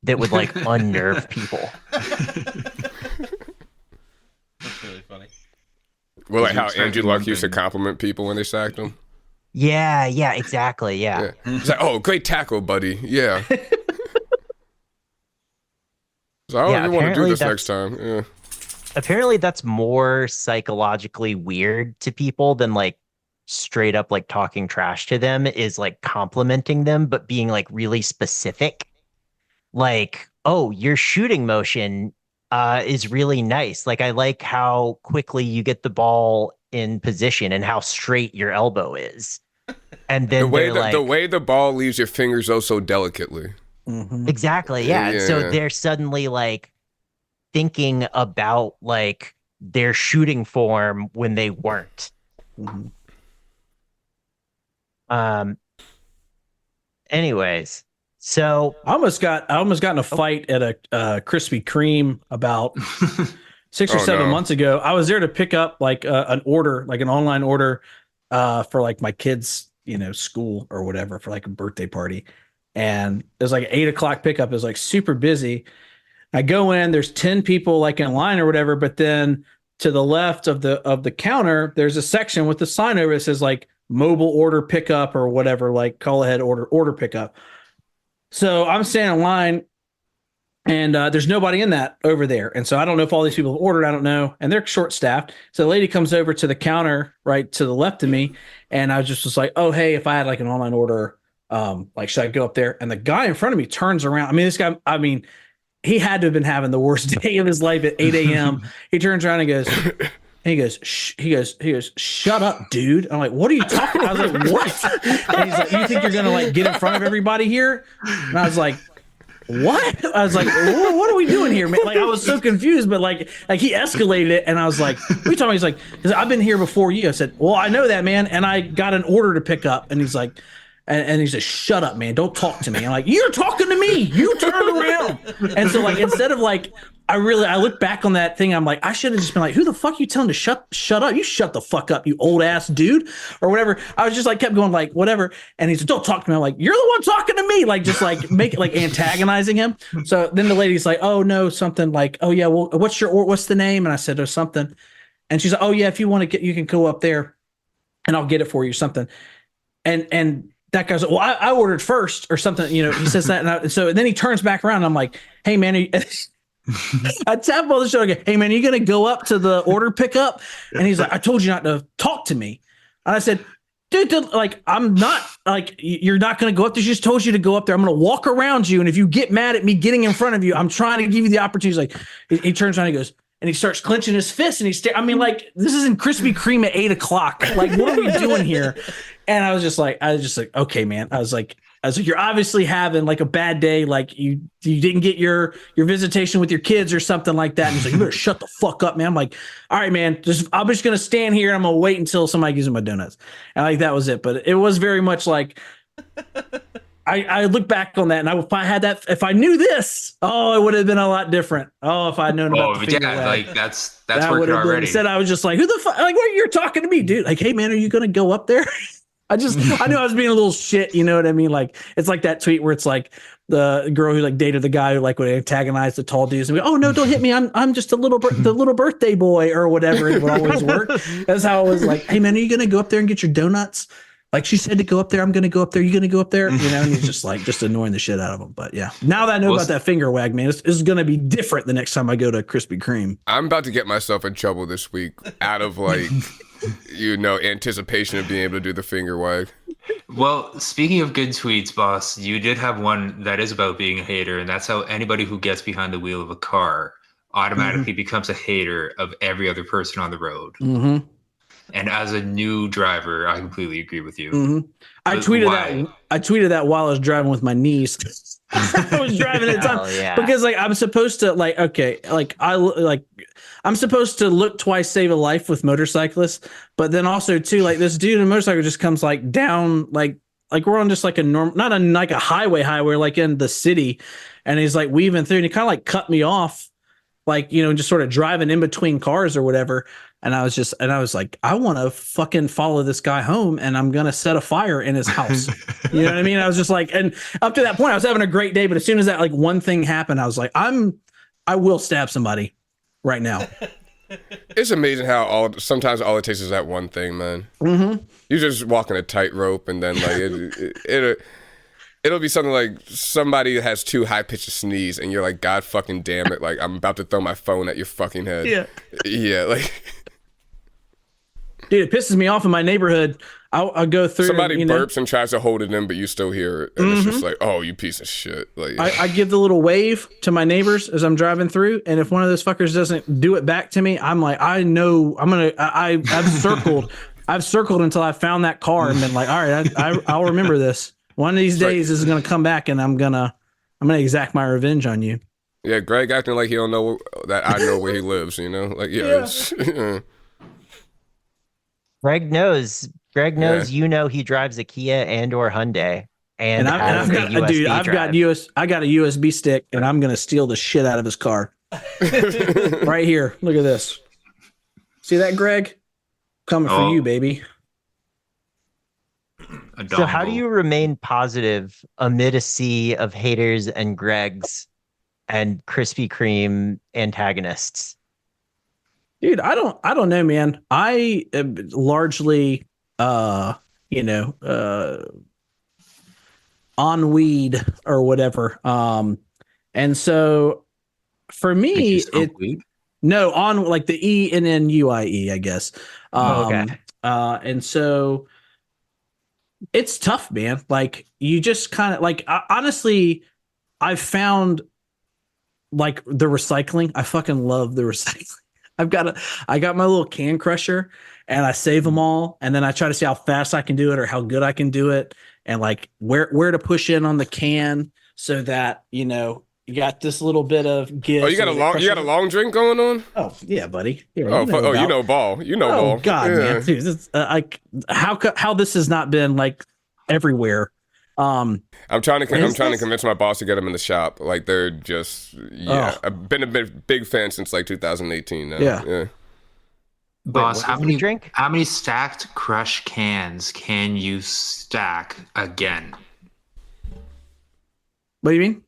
that would like unnerve people. That's really funny. Well, like You how expect Andrew one Luck used to thing. compliment people when they sacked him. Yeah, exactly. Yeah. He's like, oh, great tackle, buddy. Yeah. So I don't Yeah, even want to do apparently this next time. Yeah. Apparently that's more psychologically weird to people than like straight up like talking trash to them, is like complimenting them, but being like really specific. Like, oh, your shooting motion is really nice. Like, I like how quickly you get the ball in position and how straight your elbow is. And then The way the ball leaves your fingers so delicately. exactly, yeah. Yeah. So they're suddenly like thinking about like their shooting form when they weren't. Anyways, so I almost got in a fight at a Krispy Kreme about 6 or Oh, 7 no. months ago. I was there to pick up like an order, like an online order for like my kids, school or whatever, for like a birthday party. And it was like 8 o'clock pickup. It was like super busy. I go in, there's 10 people like in line or whatever, but then to the left of the counter, there's a section with the sign over that says like mobile order pickup or whatever, like call ahead order pickup. So I'm standing in line and there's nobody in that over there. And so I don't know if all these people have ordered, I don't know. And they're short staffed. So the lady comes over to the counter right to the left of me. And I just was like, oh, hey, if I had like an online order, like, should I go up there? And the guy in front of me turns around. I mean, this guy, he had to have been having the worst day of his life at 8 a.m. He turns around and he goes, shut up, dude. I'm like, what are you talking about? I was like, what? And he's like, you think you're going to like get in front of everybody here? And I was like, what? I was like, what are we doing here, man? Like, I was so confused, but like he escalated it. And I was like, what are you talking about? He's like, I've been here before you. I said, well, I know that, man. And I got an order to pick up. And he's like, and he says, shut up, man. Don't talk to me. I'm like, you're talking to me. You turn around. And so like, instead of like, I look back on that thing. I'm like, I should have just been like, who the fuck you telling to shut up? You shut the fuck up, you old ass dude, or whatever. I was just like, kept going like, whatever. And he said, don't talk to me. I'm like, you're the one talking to me. Like, just like make it like antagonizing him. So then the lady's like, oh no, something like, oh yeah, well, what's the name? And I said, there's something. And she's like, oh yeah, if you want to you can go up there and I'll get it for you or something. And that guy's like, well, I ordered first or something, he says that. And so then he turns back around and I'm like, hey man, I tap on the shoulder and go, hey man, are you going to go up to the order pickup? And he's like, I told you not to talk to me. And I said, dude, like, I'm not like, you're not going to go up there. She just told you to go up there. I'm going to walk around you. And if you get mad at me getting in front of you, I'm trying to give you the opportunity. He's like, he turns around and he goes, and he starts clenching his fist and he's like, this isn't Krispy Kreme at 8 o'clock. Like, what are we doing here? And I was just like, okay, man. I was like, you're obviously having like a bad day. Like you didn't get your visitation with your kids or something like that. And he's like, you better shut the fuck up, man. I'm like, all right, man, I'm just going to stand here and I'm going to wait until somebody gives me my donuts. And like, that was it. But it was very much like I look back on that, and if I had that, if I knew this, oh, it would have been a lot different. Oh, if I'd known about the finger wag, like that's that would working have been. already. Instead, I was just like, who the fuck? Like, what, you're talking to me, dude? Like, hey, man, are you gonna go up there? I knew I was being a little shit. You know what I mean? Like, it's like that tweet where it's like the girl who like dated the guy who like would antagonize the tall dudes and go, oh no, don't hit me. I'm just the little birthday boy or whatever. It would always work. That's how it was like, hey man, are you going to go up there and get your donuts? Like she said to go up there. I'm going to go up there. You going to go up there? You know, and he's just like, just annoying the shit out of him. But yeah, now that I know about that finger wag, man, it's going to be different the next time I go to Krispy Kreme. I'm about to get myself in trouble this week out of like, anticipation of being able to do the finger wag. Well, speaking of good tweets, boss, you did have one that is about being a hater, and that's how anybody who gets behind the wheel of a car automatically becomes a hater of every other person on the road. Mm-hmm. And as a new driver, I completely agree with you. I tweeted that while I was driving with my niece. I was driving at the time because like I'm supposed to like, okay, like I'm supposed to look twice, save a life with motorcyclists, but then also too, like this dude in a motorcycle just comes like down, like we're on just like a normal, not on like a highway, like in the city. And he's like weaving through and he kind of like cut me off, like, you know, just sort of driving in between cars or whatever. And I was like, I want to fucking follow this guy home and I'm going to set a fire in his house. You know what I mean? I was just like, and up to that point I was having a great day. But as soon as that like one thing happened, I was like, I will stab somebody right now. It's amazing how sometimes all it takes is that one thing, man. Mm-hmm. You're just walking a tightrope and then like it'll be something like somebody has too high-pitched a sneeze and you're like, God fucking damn it. Like I'm about to throw my phone at your fucking head. Yeah. Yeah. Like, dude, it pisses me off in my neighborhood. I'll go through. Somebody burps and tries to hold it in, but you still hear it, and it's just like, "Oh, you piece of shit!" Like, I give the little wave to my neighbors as I'm driving through, and if one of those fuckers doesn't do it back to me, I'm like, I know I'm gonna. I've circled, until I found that car and been like, all right, I'll remember this. One of these days, this is gonna come back, and I'm gonna exact my revenge on you. Yeah, Greg acting like he don't know that I know where he lives. You know, like It's, Greg knows. You know he drives a Kia and or Hyundai, and I've got a USB stick, and I'm gonna steal the shit out of his car. Right here, look at this. See that, Greg? Coming for you, baby. So, how do you remain positive amid a sea of haters and Gregs and Krispy Kreme antagonists? Dude, I don't know, man. I am largely on weed or whatever. And so for me, on like the ENNUIE, I guess. Okay. And so it's tough, man. Like you just kind of like, honestly, I've found like the recycling. I fucking love the recycling. I got my little can crusher and I save them all. And then I try to see how fast I can do it or how good I can do it. And like where to push in on the can so that, you know, you got this little bit of give. Oh, you got a long drink going on? Oh yeah, buddy. Yeah, you know ball. Ball. God, yeah. man, dude, this, how this has not been like everywhere. I'm trying to convince my boss to get them in the shop. Like they're just I've been a big fan since like 2018 now. Yeah. Boss, how many stacked crush cans can you stack again? What do you mean?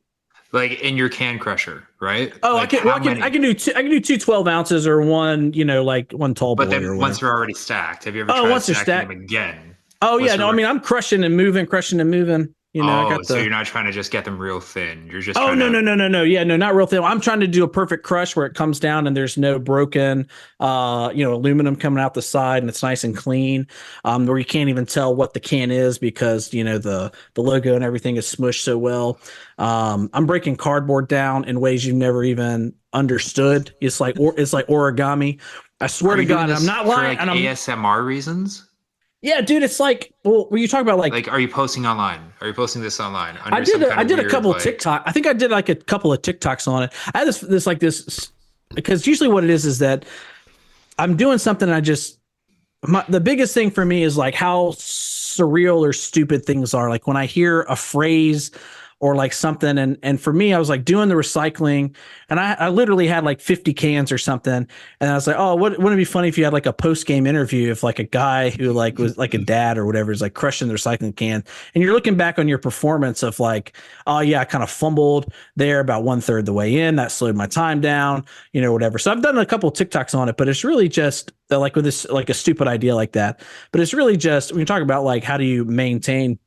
Like in your can crusher, right? Oh, like I can do two 12 ounces or one, like one tall boy. But then once they're already stacked, have you ever tried stacking them again? Oh yeah, no, I mean I'm crushing and moving. So you're not trying to just get them real thin. You're just no. Yeah, no, not real thin. I'm trying to do a perfect crush where it comes down and there's no broken aluminum coming out the side and it's nice and clean. Where you can't even tell what the can is because the logo and everything is smushed so well. I'm breaking cardboard down in ways you've never even understood. It's like origami. I swear to God, I'm not lying. Like ASMR reasons? Yeah, dude, it's like, well, when you talk about like, are you posting online? Are you posting this online? I did a couple of TikTok. I think I did like a couple of TikToks on it. I had this because usually what it is that I'm doing something. The biggest thing for me is like how surreal or stupid things are. Like when I hear a phrase or like something. And for me, I was like doing the recycling, and I literally had like 50 cans or something. And I was like, oh, wouldn't it be funny if you had like a post-game interview if like a guy who like was like a dad or whatever is like crushing the recycling can, and you're looking back on your performance of like, oh yeah, I kind of fumbled there about 1/3 the way in. That slowed my time down, whatever. So I've done a couple of TikToks on it, but it's really just like with this, like a stupid idea like that. But it's really just, when you talk about like, how do you maintain,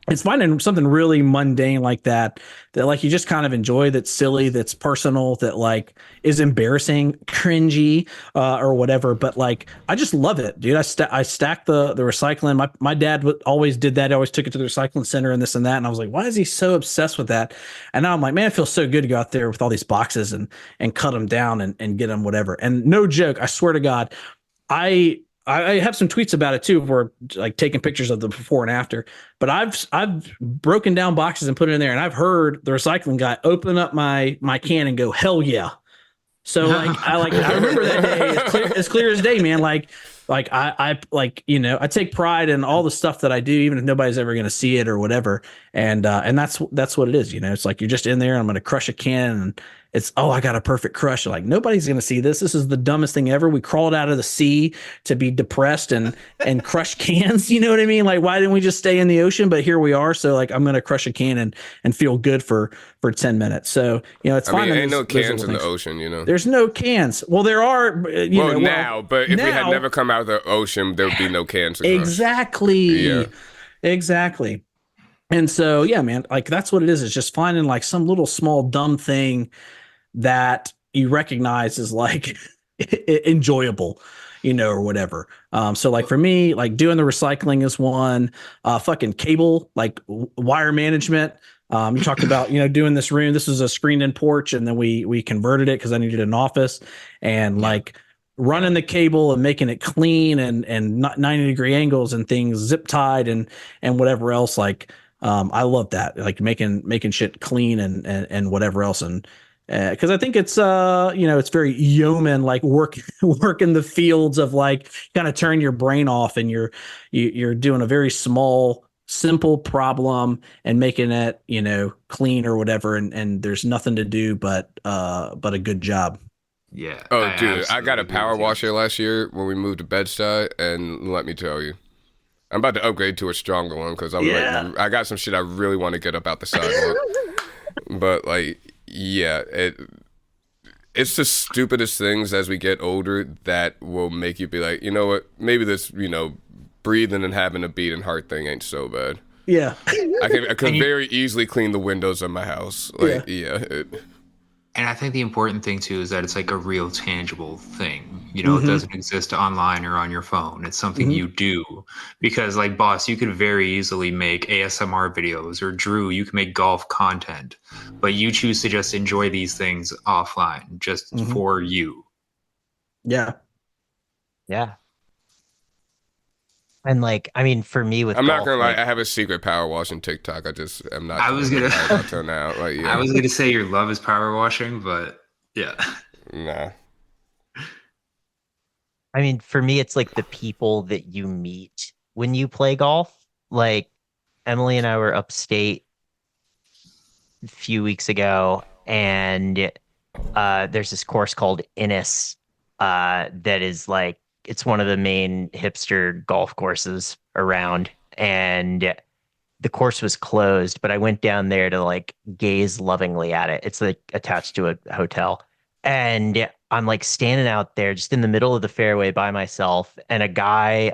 it's finding something really mundane like that like you just kind of enjoy, that's silly, that's personal, that like is embarrassing, cringy, or whatever. But like, I just love it, dude. I stack the recycling. My dad always did that. He always took it to the recycling center and this and that. And I was like, why is he so obsessed with that? And now I'm like, man, it feels so good to go out there with all these boxes and cut them down and get them whatever. And no joke, I swear to God, I have some tweets about it too, where like taking pictures of the before and after. But I've broken down boxes and put it in there, and I've heard the recycling guy open up my can and go, "Hell yeah!" So I remember that day as clear as day, man. I take pride in all the stuff that I do, even if nobody's ever going to see it or whatever. And that's what it is. It's like you're just in there, and I'm going to crush a can, and it's, oh, I got a perfect crush. Like, nobody's going to see this. This is the dumbest thing ever. We crawled out of the sea to be depressed and crush cans. You know what I mean? Like, why didn't we just stay in the ocean? But here we are. So like, I'm going to crush a can and feel good for 10 minutes. So, it's fine. Ain't no cans in the ocean, There's no cans. Well, there are, but if we had never come out of the ocean, there would be no cans. Exactly. Yeah. Exactly. And so, yeah, man, like that's what it is. It's just finding like some little small dumb thing that you recognize as like enjoyable, or whatever. So like for me, like doing the recycling is one, fucking cable, like wire management. You talked about, doing this room. This was a screened in porch, and then we converted it because I needed an office, and like running the cable and making it clean and 90-degree angles and things, zip tied and whatever else. Like, I love that, like making shit clean and whatever else. And because I think it's it's very yeoman, like work in the fields of like kind of turn your brain off, and you're doing a very small, simple problem and making it clean or whatever, and there's nothing to do but a good job. Yeah. Oh, dude, I got a power washer last year when we moved to Bed-Stuy, and let me tell you, I'm about to upgrade to a stronger one because like, I got some shit I really want to get up out the sidewalk. But like, yeah, it's the stupidest things as we get older that will make you be like, you know what, maybe this, breathing and having a beating heart thing ain't so bad. Yeah. I could very easily clean the windows of my house. Like, And I think the important thing too is that it's like a real tangible thing. It doesn't exist online or on your phone. It's something you do, because like Bauce, you could very easily make ASMR videos, or Drew, you can make golf content, but you choose to just enjoy these things offline just for you. Yeah. Yeah. And like, I mean, for me with I'm golf, not gonna lie, I have a secret power washing TikTok. I'm not. I was gonna until now. Like, yeah. I was gonna say your love is power washing, but yeah. Nah. I mean, for me, it's like the people that you meet when you play golf. Like Emily and I were upstate a few weeks ago, and there's this course called Innis that is like, it's one of the main hipster golf courses around, and the course was closed, but I went down there to like gaze lovingly at it. It's like attached to a hotel, and I'm like standing out there just in the middle of the fairway by myself, and a guy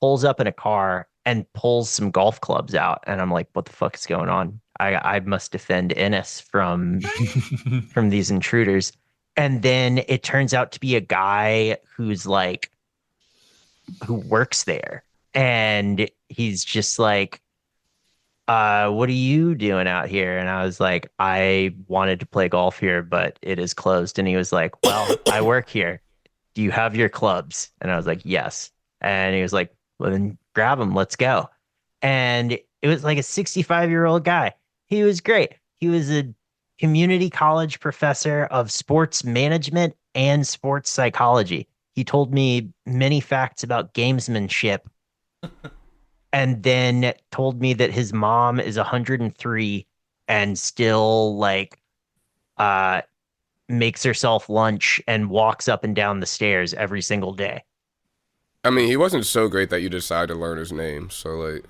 pulls up in a car and pulls some golf clubs out, and I'm like, what the fuck is going on? I must defend Innis from these intruders. And then it turns out to be a guy who works there, and he's just like, what are you doing out here? And I was like, I wanted to play golf here, but it is closed. And he was like, well, I work here. Do you have your clubs? And I was like, yes. And he was like, well, then grab them. Let's go. And it was like a 65-year-old guy. He was great. He was a community college professor of sports management and sports psychology. He told me many facts about gamesmanship and then told me that his mom is 103 and still like uh makes herself lunch and walks up and down the stairs every single day. I mean, he wasn't so great that you decided to learn his name. So like,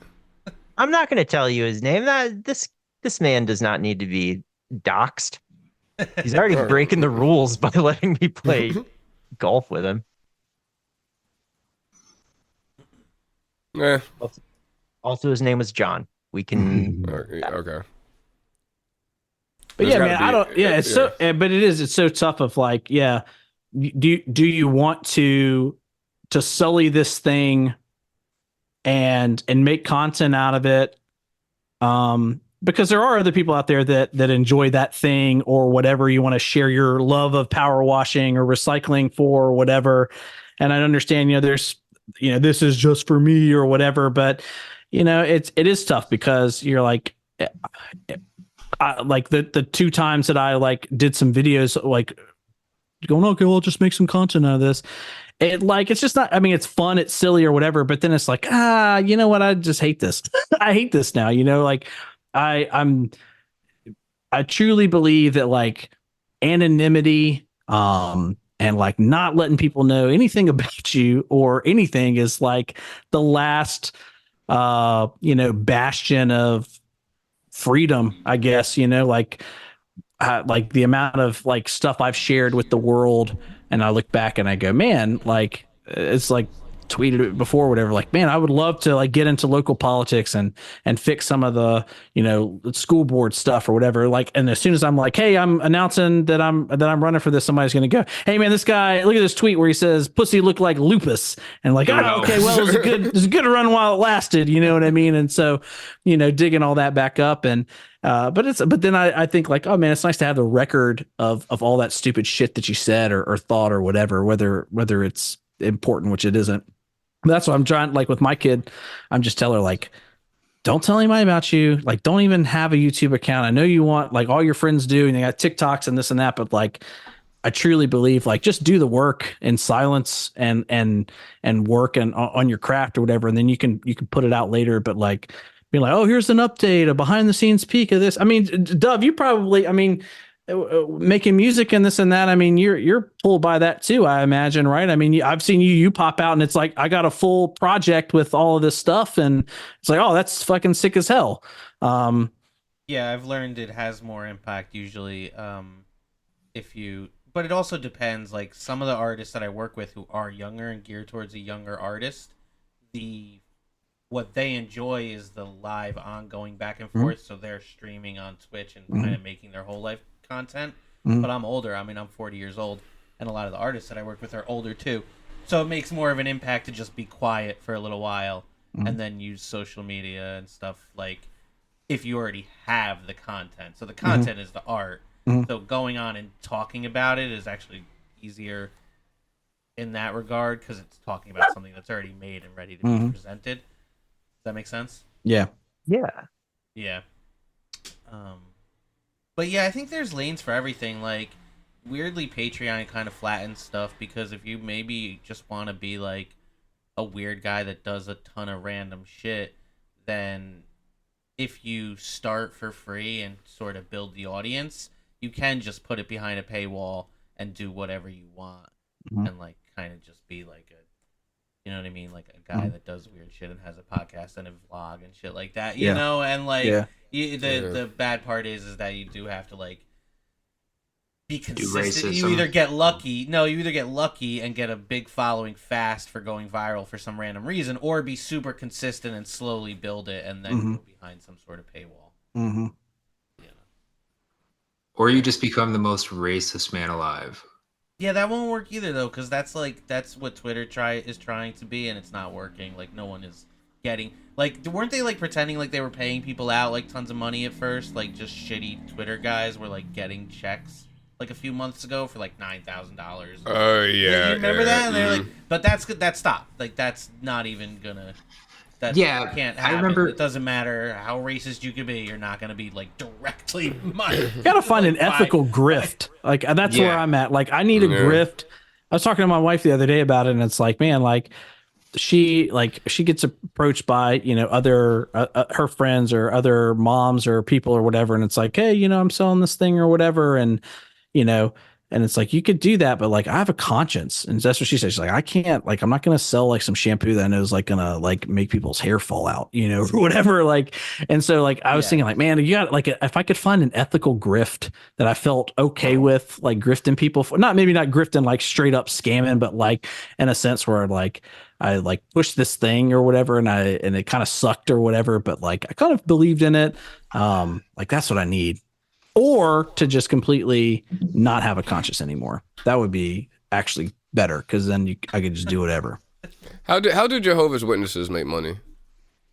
I'm not going to tell you his name. That this man does not need to be doxxed. He's already breaking the rules by letting me play golf with him. eh, Also, his name was John. We can. okay. But There's yeah, gotta man, be- I don't. Yeah, it's so. But it's so tough. Of like, yeah, do you want to sully this thing and make content out of it? Because there are other people out there that enjoy that thing or whatever you want to share your love of power washing or recycling for or whatever. And I understand, there's, this is just for me or whatever, but it is tough because you're like, like the two times that I like did some videos, like going, okay, well, I'll just make some content out of this. It's just not, I mean, it's fun, it's silly or whatever, but then it's like, you know what? I just hate this. I hate this now, like I truly believe that like anonymity, and like not letting people know anything about you or anything is like the last, bastion of freedom, I guess, like the amount of like stuff I've shared with the world. And I look back and I go, man, like it's like tweeted it before, whatever. Like, man, I would love to like get into local politics and fix some of the, school board stuff or whatever. Like, and as soon as I'm like, hey, I'm announcing that I'm running for this, somebody's going to go, hey man, this guy, look at this tweet where he says pussy looked like lupus, and like, oh, okay, well, it was a good run while it lasted. You know what I mean? And so, digging all that back up and, but then I think like, oh man, it's nice to have the record of all that stupid shit that you said or thought or whatever, whether it's important, which it isn't. That's what I'm trying, like with my kid, I'm just telling her like, don't tell anybody about you. Like, don't even have a YouTube account. I know you want, like all your friends do, and they got TikToks and this and that, but like, I truly believe like just do the work in silence and work and on your craft or whatever. And then you can put it out later, but like, be like, oh, here's an update, a behind the scenes peek of this. I mean, Dove, you probably, making music and this and that. I mean, you're pulled by that too, I imagine, right? I mean, I've seen you pop out and it's like, I got a full project with all of this stuff. And it's like, oh, that's fucking sick as hell. Yeah, I've learned it has more impact usually. But it also depends. Like some of the artists that I work with who are younger and geared towards a younger artist, what they enjoy is the live ongoing back and forth. So they're streaming on Twitch and kind of making their whole life content. But I'm older. I mean, I'm 40 years old, and a lot of the artists that I work with are older too. So it makes more of an impact to just be quiet for a little while and then use social media and stuff, like if you already have the content. So the content is the art. So going on and talking about it is actually easier in that regard because it's talking about something that's already made and ready to be presented. Does that make sense? Yeah. Yeah. But yeah, I think there's lanes for everything. Like, weirdly, Patreon kind of flattens stuff because if you maybe just want to be like a weird guy that does a ton of random shit, then if you start for free and sort of build the audience, you can just put it behind a paywall and do whatever you want and like kind of just be like you know what I mean? Like a guy that does weird shit and has a podcast and a vlog and shit like that, you know? And like, the bad part is that you do have to like be consistent. You either get lucky and get a big following fast for going viral for some random reason, or be super consistent and slowly build it and then go behind some sort of paywall. Or you just become the most racist man alive. Yeah, that won't work either though, because that's what Twitter is trying to be, and it's not working. Like no one is getting, like, weren't they like pretending like they were paying people out like tons of money at first? Like just shitty Twitter guys were like getting checks like a few months ago for like $9,000. Oh yeah, you remember that? And they're like, but that stopped. Like that's not even gonna. That can't happen. I remember. It doesn't matter how racist you could be. You're not going to be like directly. You got to find an ethical grift. Like that's where I'm at. Like I need a grift. I was talking to my wife the other day about it, and it's like, man, like she gets approached by, other her friends or other moms or people or whatever, and it's like, hey, I'm selling this thing or whatever, and you know and it's like, you could do that, but like, I have a conscience, and that's what she says. She's like, I can't, like, I'm not gonna sell like some shampoo that I know is like gonna like make people's hair fall out, or whatever. Like, and so like I was thinking, like, man, you got like, if I could find an ethical grift that I felt okay with, like grifting people for, maybe not grifting like straight up scamming, but like in a sense where like I like pushed this thing or whatever, and it kind of sucked or whatever, but like I kind of believed in it. Like that's what I need. Or to just completely not have a conscience anymore. That would be actually better, because then I could just do whatever. How do Jehovah's Witnesses make money?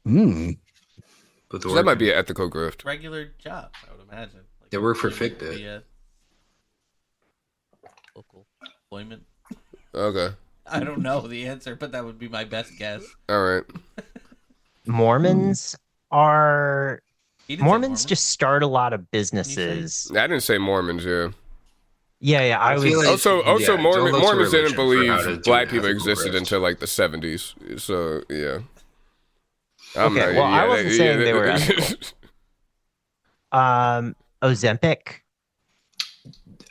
But So that might be an ethical grift. Regular jobs, I would imagine. Like, they work for Fitbit. via local employment. Okay. I don't know the answer, but that would be my best guess. All right. Mormons are... He didn't say Mormons just start a lot of businesses. I didn't say Mormons, yeah. Yeah, I was... feel like- Also, don't look to Mormons didn't religion for how to believe do black an people ethical existed grift. until like the 70s. So, yeah. Okay, well, I wasn't saying they were ethical. Ozempic.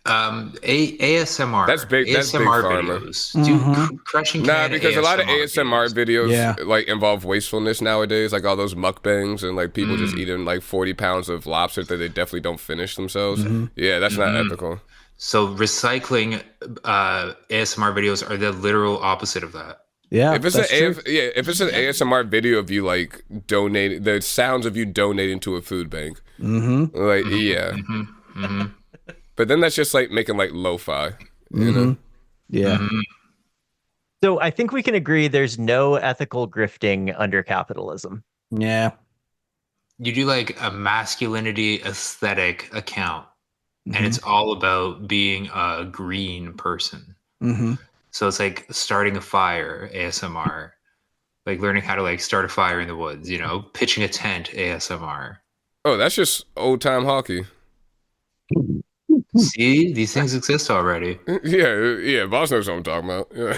ASMR. That's big- that's big ASMR pharma. videos. Dude, crushing Nah, can because a lot of ASMR ASMR videos Yeah. like involve wastefulness nowadays, like all those mukbangs and like people just eating like 40 pounds of lobster that they definitely don't finish themselves. Yeah, that's not ethical. So recycling ASMR videos are the literal opposite of that. Yeah. If it's if it's an ASMR video of you like donating, the sounds of you donating to a food bank, like but then that's just like making like lo-fi, you know? Yeah. So I think we can agree there's no ethical grifting under capitalism. Yeah. You do like a masculinity aesthetic account, and it's all about being a green person. So it's like starting a fire ASMR, like learning how to like start a fire in the woods, pitching a tent ASMR. Oh, that's just old time hockey. See, these things exist already. Yeah, Boss knows what I'm talking about. Yeah.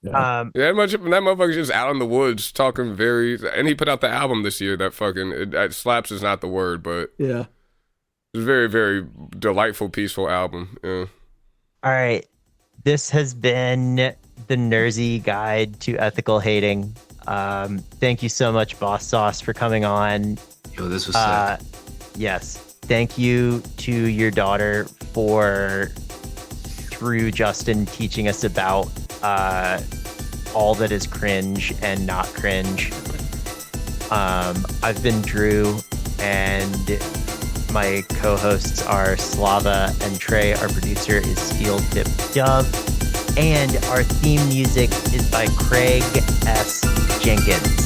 Yeah, that motherfucker's just out in the woods talking and he put out the album this year that fucking, slaps is not the word, but Yeah. it's a very, very delightful, peaceful album. Yeah. All right. This has been the Nersey Guide to Ethical Hating. Thank you so much, Bauce Sauce, for coming on. Yo, this was sick. Yes. Thank you to your daughter for, through Justin, teaching us about all that is cringe and not cringe. I've been Drew, and my co-hosts are Slava and Trey. Our producer is Steel Tip Dove, and our theme music is by Craig S. Jenkins.